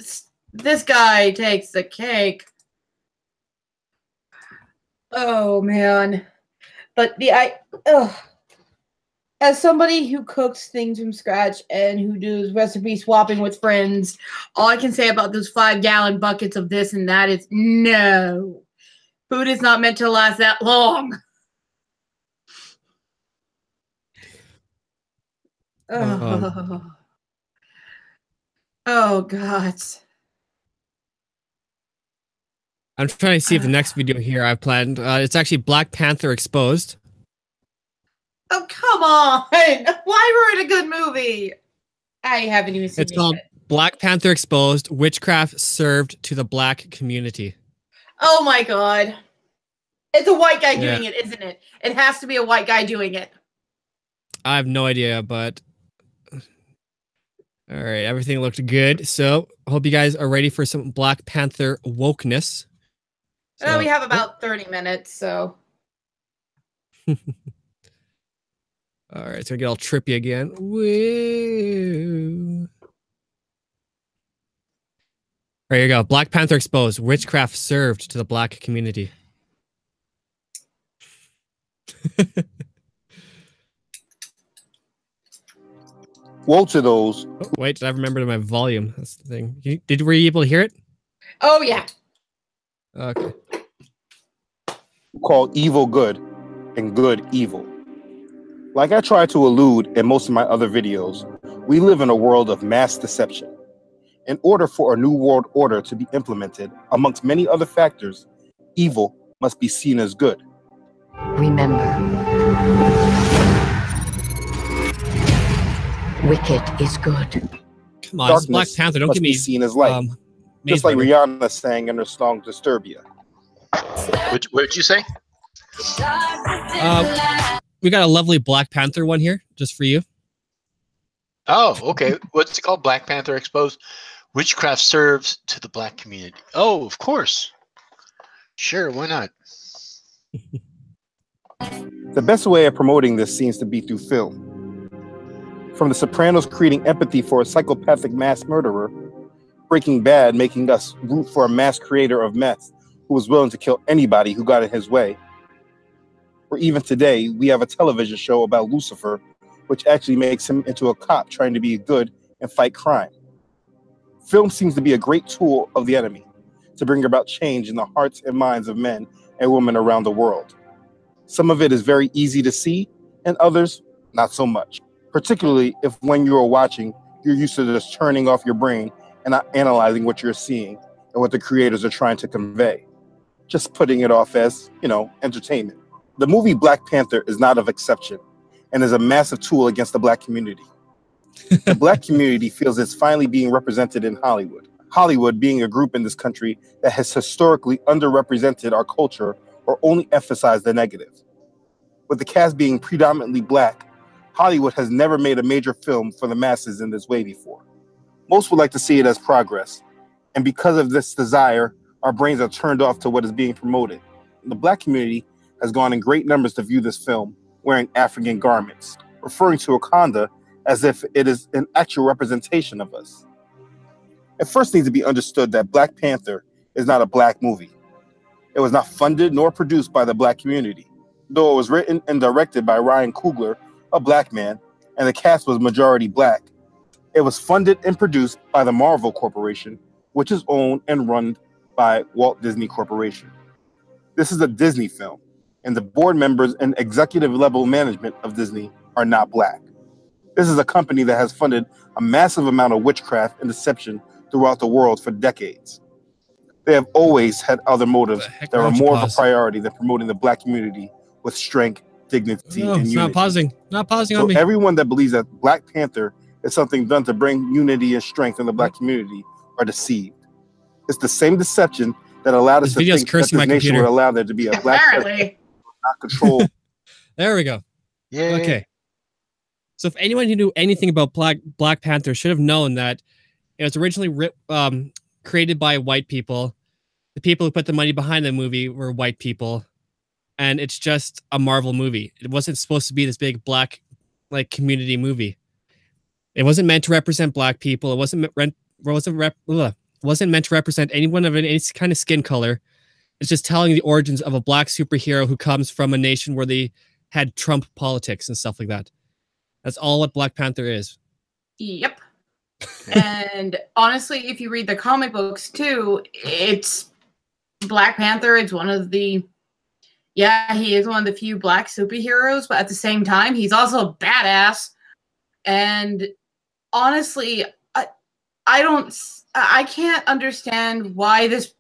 this guy takes the cake. Oh, man. But as somebody who cooks things from scratch and who does recipe swapping with friends, all I can say about those 5-gallon buckets of this and that is no. Food is not meant to last that long. Oh God. I'm trying to see if the next video here I've planned. It's actually Black Panther Exposed. Oh, come on. Why ruin a good movie? I haven't even seen it. It's called Black Panther Exposed, Witchcraft Served to the Black Community. Oh my God. It's a white guy doing it, isn't it? It has to be a white guy doing it. I have no idea, but All right, everything looked good. So I hope you guys are ready for some Black Panther wokeness. We have about 30 minutes, so. All right, so I get all trippy again. Woo. There you go. Black Panther exposed. Witchcraft served to the black community. Woe to those. Oh, wait, I remembered my volume. That's the thing. Were you able to hear it? Oh, yeah. Okay. Call evil good and good evil. Like I try to allude in most of my other videos, we live in a world of mass deception. In order for a new world order to be implemented, amongst many other factors, evil must be seen as good. Remember, wicked is good. Come on, it's Black Panther. Don't must give me be seen as light. Just like Rihanna sang in her song Disturbia. What did you say? We got a lovely Black Panther one here, just for you. Oh, okay. What's it called? Black Panther Exposed. Witchcraft serves to the black community. Oh, of course. Sure, why not? The best way of promoting this seems to be through film. From The Sopranos creating empathy for a psychopathic mass murderer, Breaking Bad making us root for a mass creator of meth who was willing to kill anybody who got in his way. Or even today, we have a television show about Lucifer, which actually makes him into a cop trying to be good and fight crime. Film seems to be a great tool of the enemy to bring about change in the hearts and minds of men and women around the world. Some of it is very easy to see, and others, not so much. Particularly if when you are watching, you're used to just turning off your brain and not analyzing what you're seeing and what the creators are trying to convey. Just putting it off as, entertainment. The movie Black Panther is not of exception and is a massive tool against the black community. The black community feels it's finally being represented in Hollywood. Hollywood being a group in this country that has historically underrepresented our culture or only emphasized the negative. With the cast being predominantly black, Hollywood has never made a major film for the masses in this way before. Most would like to see it as progress, and because of this desire, our brains are turned off to what is being promoted. The black community has gone in great numbers to view this film wearing African garments, referring to Wakanda as if it is an actual representation of us. It first needs to be understood that Black Panther is not a black movie. It was not funded nor produced by the black community, though it was written and directed by Ryan Coogler, a black man, and the cast was majority black. It was funded and produced by the Marvel Corporation, which is owned and run by Walt Disney Corporation. This is a Disney film, and the board members and executive level management of Disney are not black. This is a company that has funded a massive amount of witchcraft and deception throughout the world for decades. They have always had other motives that are more of a priority than promoting the black community with strength, dignity, and unity. Not pausing So on me. everyone that believes that Black Panther is something done to bring unity and strength in the black community are deceived. It's the same deception that allowed us to think that this nation would allow there to be a black president, not control. There we go. Yeah. Okay. So if anyone who knew anything about Black Panther should have known that it was originally created by white people. The people who put the money behind the movie were white people, and it's just a Marvel movie. It wasn't supposed to be this big black community movie. It wasn't meant to represent black people. It wasn't meant to represent anyone of any kind of skin color. It's just telling the origins of a black superhero who comes from a nation where they had Trump politics and stuff like that. That's all what Black Panther is. Yep. And honestly, if you read the comic books too, it's Black Panther. It's one of the, he is one of the few black superheroes, but at the same time, he's also a badass. And honestly, I can't understand why this,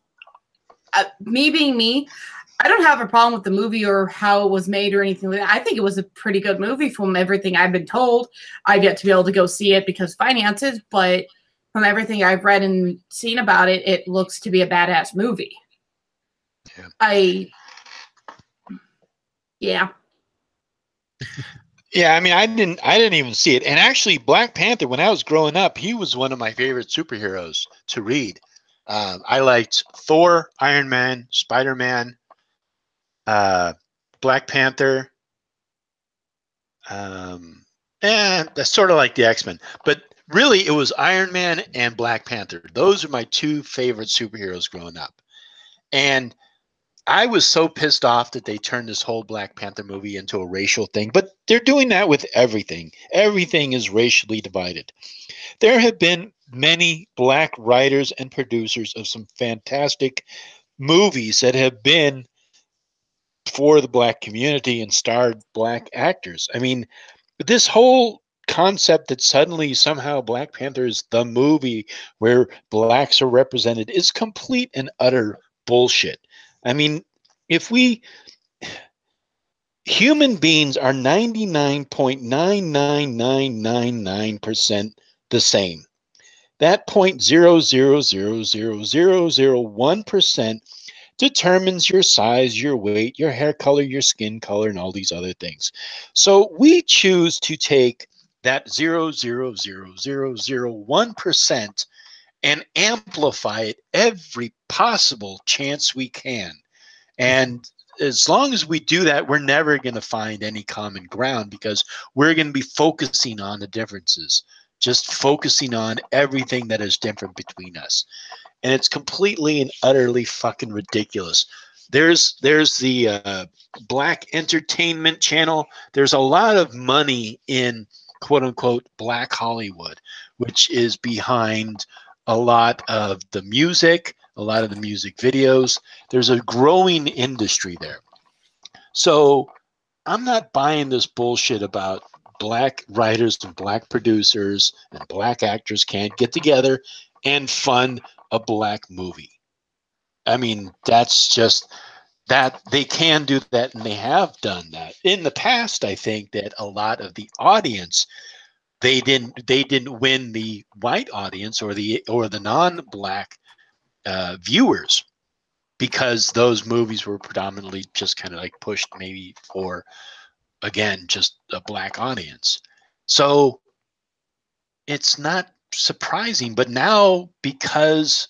me being me, I don't have a problem with the movie or how it was made or anything like that. I think it was a pretty good movie from everything I've been told. I've yet to be able to go see it because finances, but from everything I've read and seen about it, it looks to be a badass movie. Yeah. Yeah. Yeah, I mean, I didn't even see it. And actually, Black Panther, when I was growing up, he was one of my favorite superheroes to read. I liked Thor, Iron Man, Spider-Man, Black Panther, and that's sort of like the X-Men. But really, it was Iron Man and Black Panther. Those are my two favorite superheroes growing up. And I was so pissed off that they turned this whole Black Panther movie into a racial thing, but they're doing that with everything. Everything is racially divided. There have been many black writers and producers of some fantastic movies that have been for the black community and starred black actors. I mean, this whole concept that suddenly somehow Black Panther is the movie where blacks are represented is complete and utter bullshit. I mean, if we human beings are 99.99999% the same. That 0.0000001% determines your size, your weight, your hair color, your skin color, and all these other things. So we choose to take that 0.00001% and amplify it every possible chance we can. And as long as we do that, we're never going to find any common ground because we're going to be focusing on the differences, just focusing on everything that is different between us. And it's completely and utterly fucking ridiculous. There's the Black Entertainment Channel. There's a lot of money in quote unquote Black Hollywood, which is behind a lot of the music, a lot of the music videos. There's a growing industry there. So I'm not buying this bullshit about black writers and black producers and black actors can't get together and fund a black movie. I mean, that's just that they can do that and they have done that. In the past, I think that a lot of the audience they didn't win the white audience or the non-black viewers because those movies were predominantly just kind of like pushed maybe for, again, just a black audience. So it's not surprising, but now because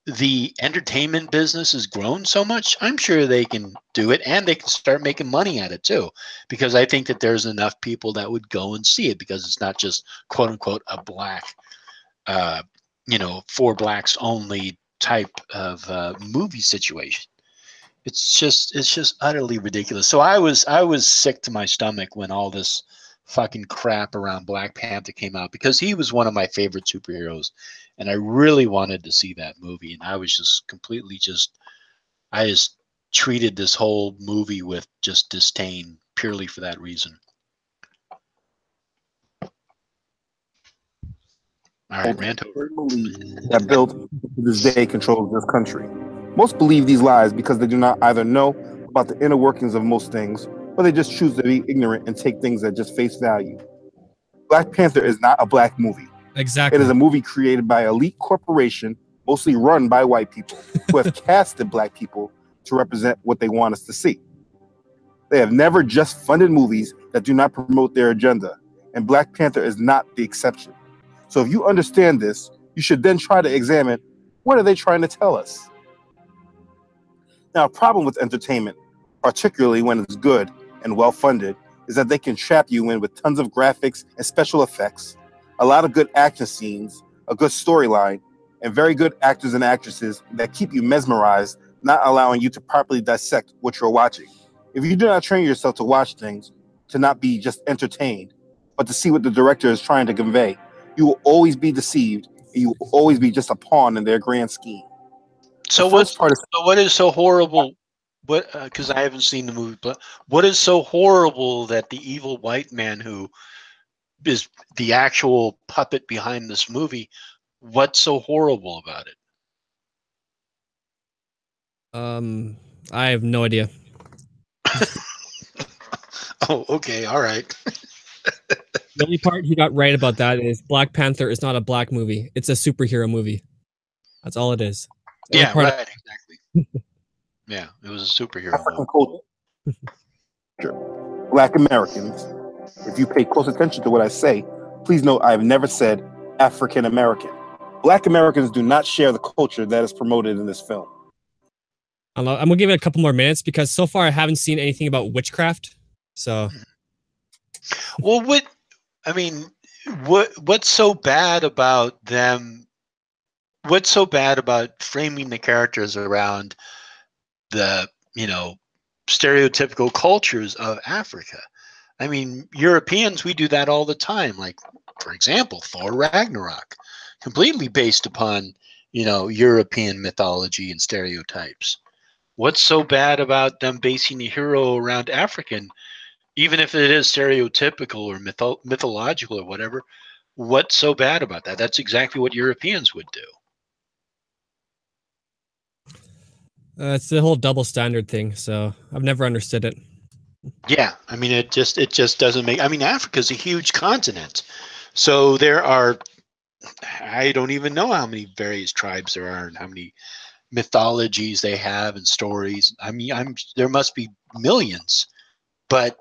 the entertainment business has grown so much, I'm sure they can do it and they can start making money at it too. Because I think that there's enough people that would go and see it because it's not just quote unquote a black, for blacks only type of movie situation. It's just utterly ridiculous. So I was sick to my stomach when all this fucking crap around Black Panther came out because he was one of my favorite superheroes and I really wanted to see that movie and I was just completely I just treated this whole movie with just disdain purely for that reason. All right, Ranto. That built to this day controls this country. Most believe these lies because they do not either know about the inner workings of most things or they just choose to be ignorant and take things at just face value. Black Panther is not a black movie. Exactly. It is a movie created by an elite corporation, mostly run by white people, who have casted black people to represent what they want us to see. They have never just funded movies that do not promote their agenda, and Black Panther is not the exception. So if you understand this, you should then try to examine what are they trying to tell us. Now, a problem with entertainment, particularly when it's good and well-funded, is that they can trap you in with tons of graphics and special effects, a lot of good action scenes, a good storyline, and very good actors and actresses that keep you mesmerized, not allowing you to properly dissect what you're watching. If you do not train yourself to watch things, to not be just entertained, but to see what the director is trying to convey, you will always be deceived, and you will always be just a pawn in their grand scheme. So what is so horrible? What because I haven't seen the movie, but what is so horrible that the evil white man who is the actual puppet behind this movie? What's so horrible about it? I have no idea. Oh, okay, all right. The only part he got right about that is Black Panther is not a black movie; it's a superhero movie. That's all it is. Yeah, right, exactly. Yeah, it was a superhero movie. Black Americans If you pay close attention to what I say, please note I have never said African American. Black Americans do not share the culture that is promoted in this film. I'm gonna give it a couple more minutes because so far I haven't seen anything about witchcraft. So, Well, what's so bad about them? What's so bad about framing the characters around the, stereotypical cultures of Africa? I mean, Europeans, we do that all the time. Like, for example, Thor Ragnarok, completely based upon, European mythology and stereotypes. What's so bad about them basing the hero around African, even if it is stereotypical or mythological or whatever? What's so bad about that? That's exactly what Europeans would do. it's the whole double standard thing. So I've never understood it. Yeah, I mean, it just doesn't make. I mean, Africa's a huge continent, so there are. I don't even know how many various tribes there are and how many mythologies they have and stories. I mean, there must be millions, but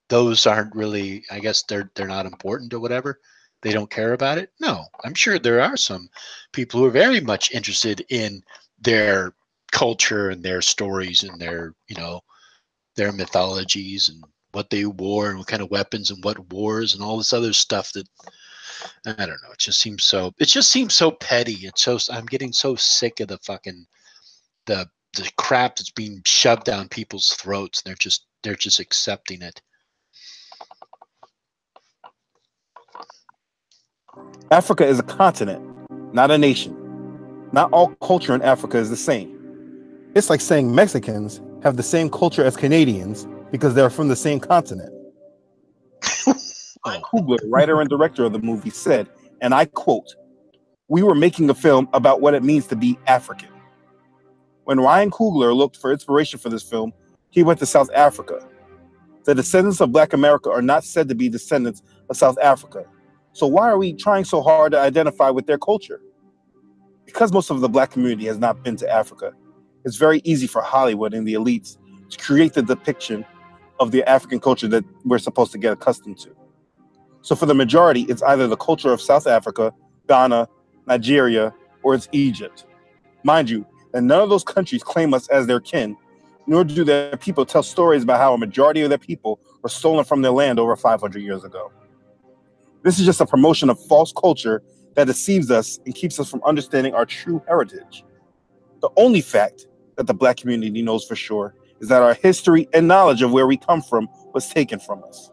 those aren't really. I guess they're not important or whatever. They don't care about it. No, I'm sure there are some people who are very much interested in their culture and their stories and their mythologies and what they wore and what kind of weapons and what wars and all this other stuff that I don't know. It just seems so petty. I'm getting so sick of the fucking the crap that's being shoved down people's throats. They're just accepting it. Africa is a continent, not a nation. Not all culture in Africa is the same. It's like saying Mexicans have the same culture as Canadians because they're from the same continent. Coogler, writer and director of the movie, said, and I quote, "We were making a film about what it means to be African." When Ryan Coogler looked for inspiration for this film, he went to South Africa. The descendants of Black America are not said to be descendants of South Africa. So why are we trying so hard to identify with their culture? Because most of the Black community has not been to Africa, it's very easy for Hollywood and the elites to create the depiction of the African culture that we're supposed to get accustomed to. So for the majority, it's either the culture of South Africa, Ghana, Nigeria, or it's Egypt. Mind you, that none of those countries claim us as their kin, nor do their people tell stories about how a majority of their people were stolen from their land over 500 years ago. This is just a promotion of false culture that deceives us and keeps us from understanding our true heritage. The only fact that the Black community knows for sure is that our history and knowledge of where we come from was taken from us.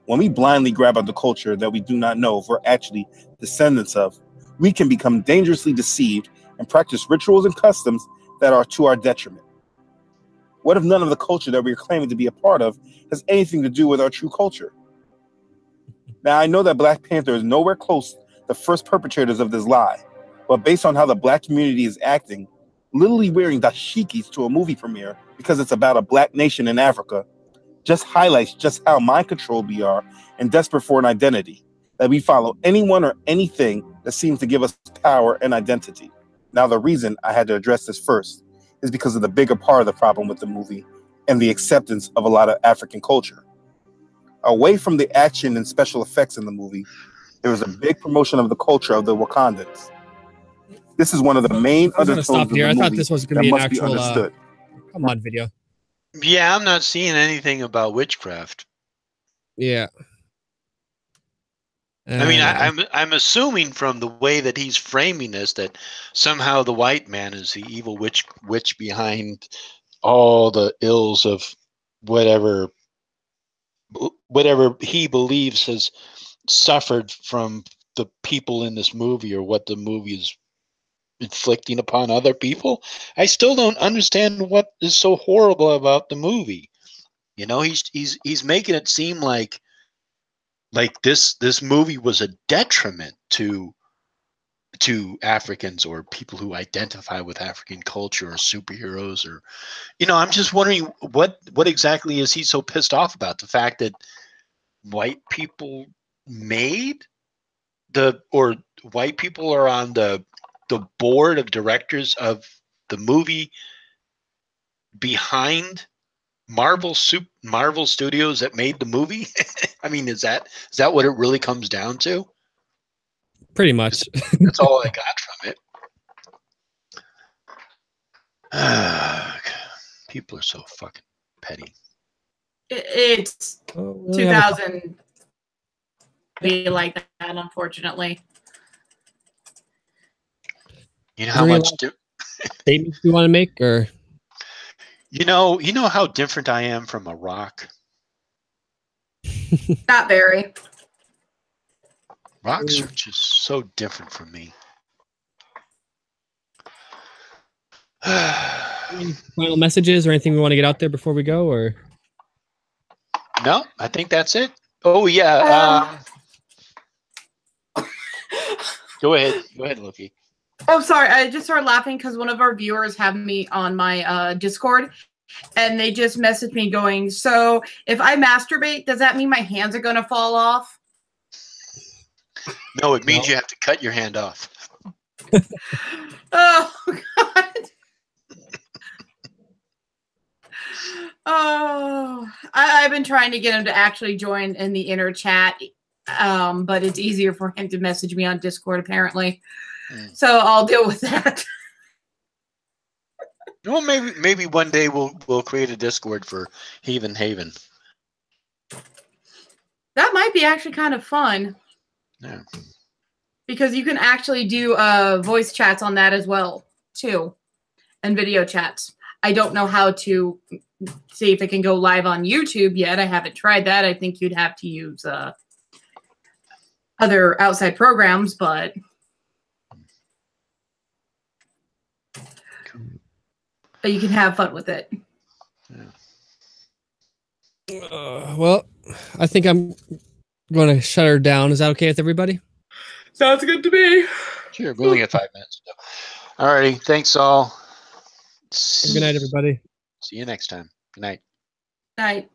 When we blindly grab at the culture that we do not know if we're actually descendants of, we can become dangerously deceived and practice rituals and customs that are to our detriment. What if none of the culture that we're claiming to be a part of has anything to do with our true culture? Now, I know that Black Panther is nowhere close to the first perpetrators of this lie, but based on how the Black community is acting, literally wearing dashikis to a movie premiere because it's about a Black nation in Africa, just highlights just how mind-controlled we are and desperate for an identity, that we follow anyone or anything that seems to give us power and identity. Now, the reason I had to address this first is because of the bigger part of the problem with the movie and the acceptance of a lot of African culture. Away from the action and special effects in the movie, there was a big promotion of the culture of the Wakandans. This is one of the main undertones of the movie. I thought this was going to be an actual understood. come on video. Yeah, I'm not seeing anything about witchcraft. Yeah. I mean, I'm assuming from the way that he's framing this that somehow the white man is the evil witch behind all the ills of whatever he believes has suffered from the people in this movie or what the movie is inflicting upon other people. I still don't understand what is so horrible about the movie. He's making it seem like this movie was a detriment to Africans or people who identify with African culture or superheroes or I'm just wondering what exactly is he so pissed off about? The fact that white people white people are on the board of directors of the movie behind Marvel Studios that made the movie? I mean, is that what it really comes down to? Pretty much. That's all I got from it. People are so fucking petty. It's Oh, 2000 be like that, unfortunately. You know how much statements you want to make, or you know how different I am from a rock. Not very. Rocks are just so different from me. any final messages or anything we want to get out there before we go, or No, I think that's it. Oh yeah. Go ahead, Loki. Oh, sorry. I just started laughing because one of our viewers have me on my Discord, and they just messaged me going, "So if I masturbate, does that mean my hands are going to fall off?" No, it means you have to cut your hand off. Oh God. Oh, I've been trying to get him to actually join in the inner chat, but it's easier for him to message me on Discord apparently. So I'll deal with that. Well, maybe one day we'll create a Discord for Heathen. That might be actually kind of fun. Yeah. Because you can actually do voice chats on that as well, too. And video chats. I don't know how to see if it can go live on YouTube yet. I haven't tried that. I think you'd have to use other outside programs, but you can have fun with it. well, I think I'm going to shut her down. Is that okay with everybody? Sounds good to me. Sure, we only got 5 minutes. So. All righty, thanks all. Good night, everybody. See you next time. Good night. Night.